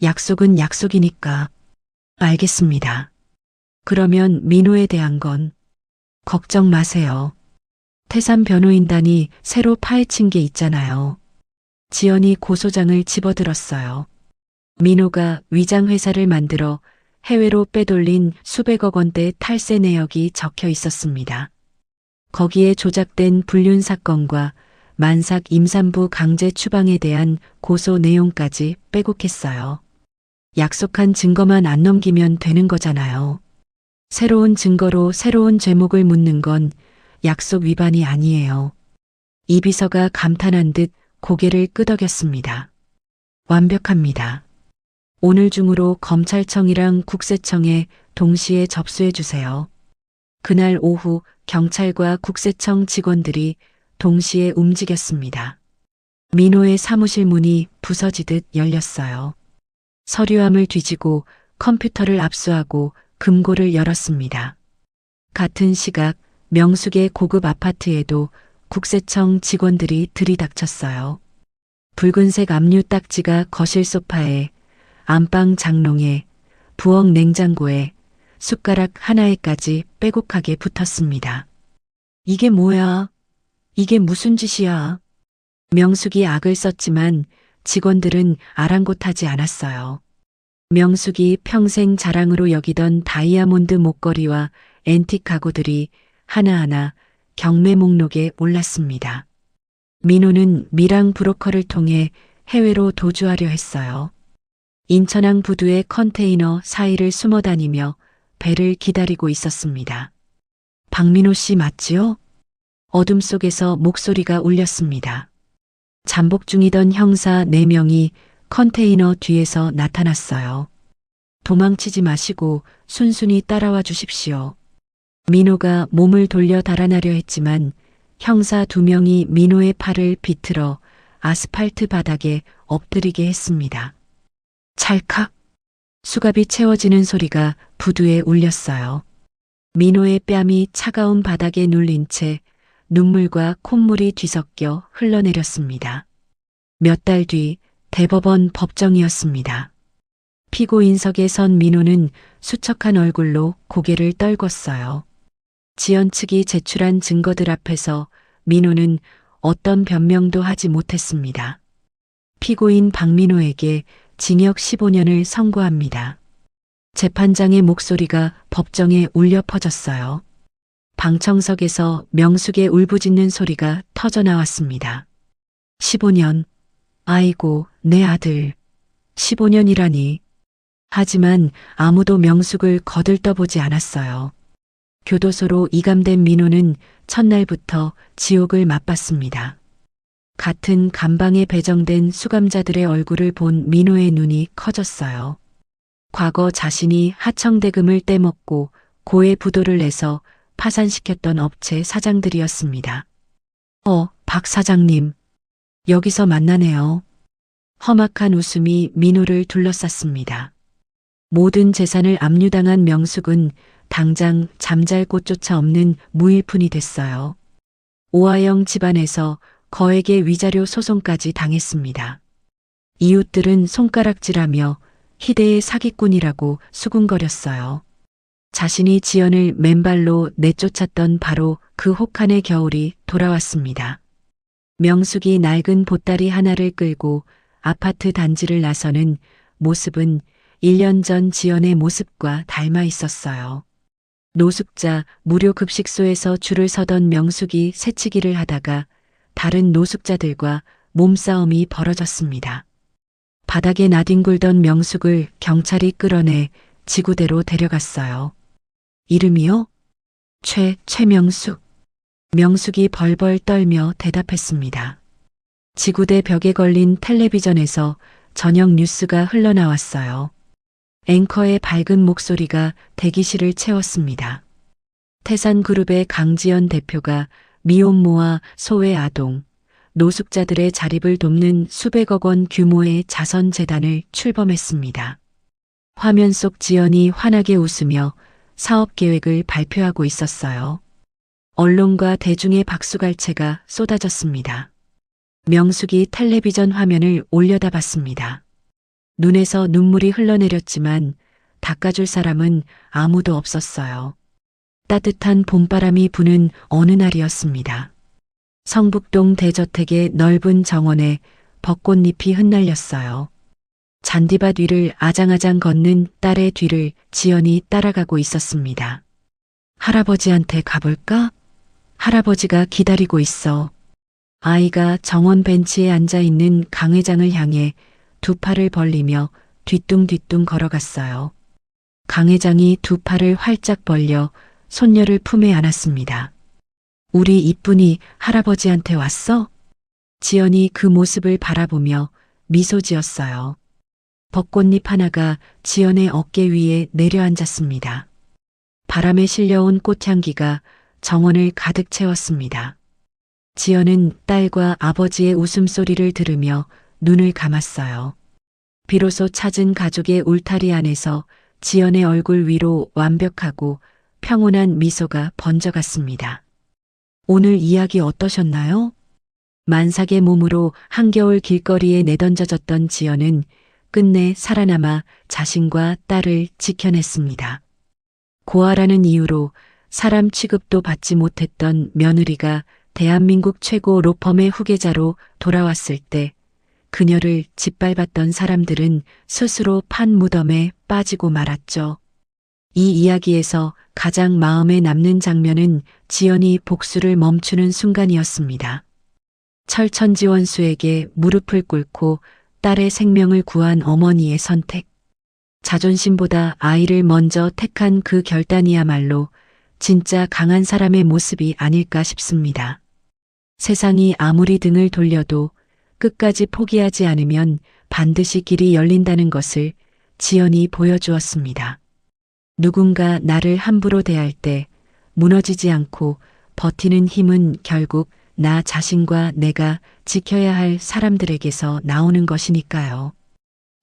약속은 약속이니까. 알겠습니다. 그러면 민호에 대한 건 걱정 마세요. 태산 변호인단이 새로 파헤친 게 있잖아요. 지연이 고소장을 집어들었어요. 민호가 위장 회사를 만들어 해외로 빼돌린 수백억 원대 탈세 내역이 적혀 있었습니다. 거기에 조작된 불륜 사건과 만삭 임산부 강제 추방에 대한 고소 내용까지 빼곡했어요. 약속한 증거만 안 넘기면 되는 거잖아요. 새로운 증거로 새로운 죄목을 묻는 건 약속 위반이 아니에요. 이 비서가 감탄한 듯 고개를 끄덕였습니다. 완벽합니다. 오늘 중으로 검찰청이랑 국세청에 동시에 접수해 주세요. 그날 오후 경찰과 국세청 직원들이 동시에 움직였습니다. 민호의 사무실 문이 부서지듯 열렸어요. 서류함을 뒤지고 컴퓨터를 압수하고 금고를 열었습니다. 같은 시각 명숙의 고급 아파트에도 국세청 직원들이 들이닥쳤어요. 붉은색 압류 딱지가 거실 소파에, 안방 장롱에, 부엌 냉장고에, 숟가락 하나에까지 빼곡하게 붙었습니다. 이게 뭐야? 이게 무슨 짓이야? 명숙이 악을 썼지만 직원들은 아랑곳하지 않았어요. 명숙이 평생 자랑으로 여기던 다이아몬드 목걸이와 앤틱 가구들이 하나하나 경매 목록에 올랐습니다. 민호는 미랑 브로커를 통해 해외로 도주하려 했어요. 인천항 부두의 컨테이너 사이를 숨어 다니며 배를 기다리고 있었습니다. 박민호 씨 맞지요? 어둠 속에서 목소리가 울렸습니다. 잠복 중이던 형사 4명이 컨테이너 뒤에서 나타났어요. 도망치지 마시고 순순히 따라와 주십시오. 민호가 몸을 돌려 달아나려 했지만 형사 2명이 민호의 팔을 비틀어 아스팔트 바닥에 엎드리게 했습니다. 찰칵! 수갑이 채워지는 소리가 부두에 울렸어요. 민호의 뺨이 차가운 바닥에 눌린 채 눈물과 콧물이 뒤섞여 흘러내렸습니다. 몇 달 뒤 대법원 법정이었습니다. 피고인석에 선 민호는 수척한 얼굴로 고개를 떨궜어요. 지연 측이 제출한 증거들 앞에서 민호는 어떤 변명도 하지 못했습니다. 피고인 박민호에게 징역 15년을 선고합니다. 재판장의 목소리가 법정에 울려 퍼졌어요. 방청석에서 명숙의 울부짖는 소리가 터져나왔습니다. 15년. 아이고, 내 아들. 15년이라니. 하지만 아무도 명숙을 거들떠보지 않았어요. 교도소로 이감된 민호는 첫날부터 지옥을 맛봤습니다. 같은 감방에 배정된 수감자들의 얼굴을 본 민호의 눈이 커졌어요. 과거 자신이 하청대금을 떼먹고 고액 부도를 내서 파산시켰던 업체 사장들이었습니다. 박 사장님. 여기서 만나네요. 험악한 웃음이 민호를 둘러쌌습니다. 모든 재산을 압류당한 명숙은 당장 잠잘 곳조차 없는 무일푼이 됐어요. 오하영 집안에서 거액의 위자료 소송까지 당했습니다. 이웃들은 손가락질하며 희대의 사기꾼이라고 수군거렸어요. 자신이 지연을 맨발로 내쫓았던 바로 그 혹한의 겨울이 돌아왔습니다. 명숙이 낡은 보따리 하나를 끌고 아파트 단지를 나서는 모습은 1년 전 지연의 모습과 닮아 있었어요. 노숙자 무료 급식소에서 줄을 서던 명숙이 새치기를 하다가 다른 노숙자들과 몸싸움이 벌어졌습니다. 바닥에 나뒹굴던 명숙을 경찰이 끌어내 지구대로 데려갔어요. 이름이요? 최명숙. 명숙이 벌벌 떨며 대답했습니다. 지구대 벽에 걸린 텔레비전에서 저녁 뉴스가 흘러나왔어요. 앵커의 밝은 목소리가 대기실을 채웠습니다. 태산그룹의 강지연 대표가 미혼모와 소외 아동, 노숙자들의 자립을 돕는 수백억 원 규모의 자선재단을 출범했습니다. 화면 속 지연이 환하게 웃으며 사업 계획을 발표하고 있었어요. 언론과 대중의 박수갈채가 쏟아졌습니다. 명숙이 텔레비전 화면을 올려다봤습니다. 눈에서 눈물이 흘러내렸지만 닦아줄 사람은 아무도 없었어요. 따뜻한 봄바람이 부는 어느 날이었습니다. 성북동 대저택의 넓은 정원에 벚꽃잎이 흩날렸어요. 잔디밭 위를 아장아장 걷는 딸의 뒤를 지연이 따라가고 있었습니다. 할아버지한테 가볼까? 할아버지가 기다리고 있어. 아이가 정원 벤치에 앉아 있는 강 회장을 향해 두 팔을 벌리며 뒤뚱뒤뚱 걸어갔어요. 강 회장이 두 팔을 활짝 벌려 손녀를 품에 안았습니다. 우리 이쁜이 할아버지한테 왔어? 지연이 그 모습을 바라보며 미소 지었어요. 벚꽃잎 하나가 지연의 어깨 위에 내려앉았습니다. 바람에 실려온 꽃향기가 정원을 가득 채웠습니다. 지연은 딸과 아버지의 웃음소리를 들으며 눈을 감았어요. 비로소 찾은 가족의 울타리 안에서 지연의 얼굴 위로 완벽하고 평온한 미소가 번져갔습니다. 오늘 이야기 어떠셨나요? 만삭의 몸으로 한겨울 길거리에 내던져졌던 지연은 끝내 살아남아 자신과 딸을 지켜냈습니다. 고아라는 이유로 사람 취급도 받지 못했던 며느리가 대한민국 최고 로펌의 후계자로 돌아왔을 때 그녀를 짓밟았던 사람들은 스스로 판 무덤에 빠지고 말았죠. 이 이야기에서 가장 마음에 남는 장면은 지연이 복수를 멈추는 순간이었습니다. 철천지원수에게 무릎을 꿇고 딸의 생명을 구한 어머니의 선택. 자존심보다 아이를 먼저 택한 그 결단이야말로 진짜 강한 사람의 모습이 아닐까 싶습니다. 세상이 아무리 등을 돌려도 끝까지 포기하지 않으면 반드시 길이 열린다는 것을 지연이 보여주었습니다. 누군가 나를 함부로 대할 때 무너지지 않고 버티는 힘은 결국 나 자신과 내가 지켜야 할 사람들에게서 나오는 것이니까요.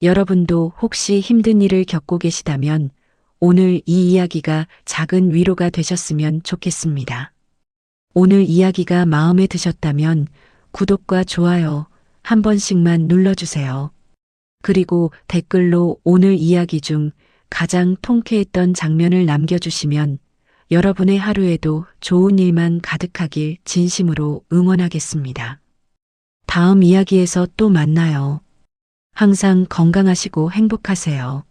여러분도 혹시 힘든 일을 겪고 계시다면 오늘 이 이야기가 작은 위로가 되셨으면 좋겠습니다. 오늘 이야기가 마음에 드셨다면 구독과 좋아요 한 번씩만 눌러주세요. 그리고 댓글로 오늘 이야기 중 가장 통쾌했던 장면을 남겨주시면 여러분의 하루에도 좋은 일만 가득하길 진심으로 응원하겠습니다. 다음 이야기에서 또 만나요. 항상 건강하시고 행복하세요.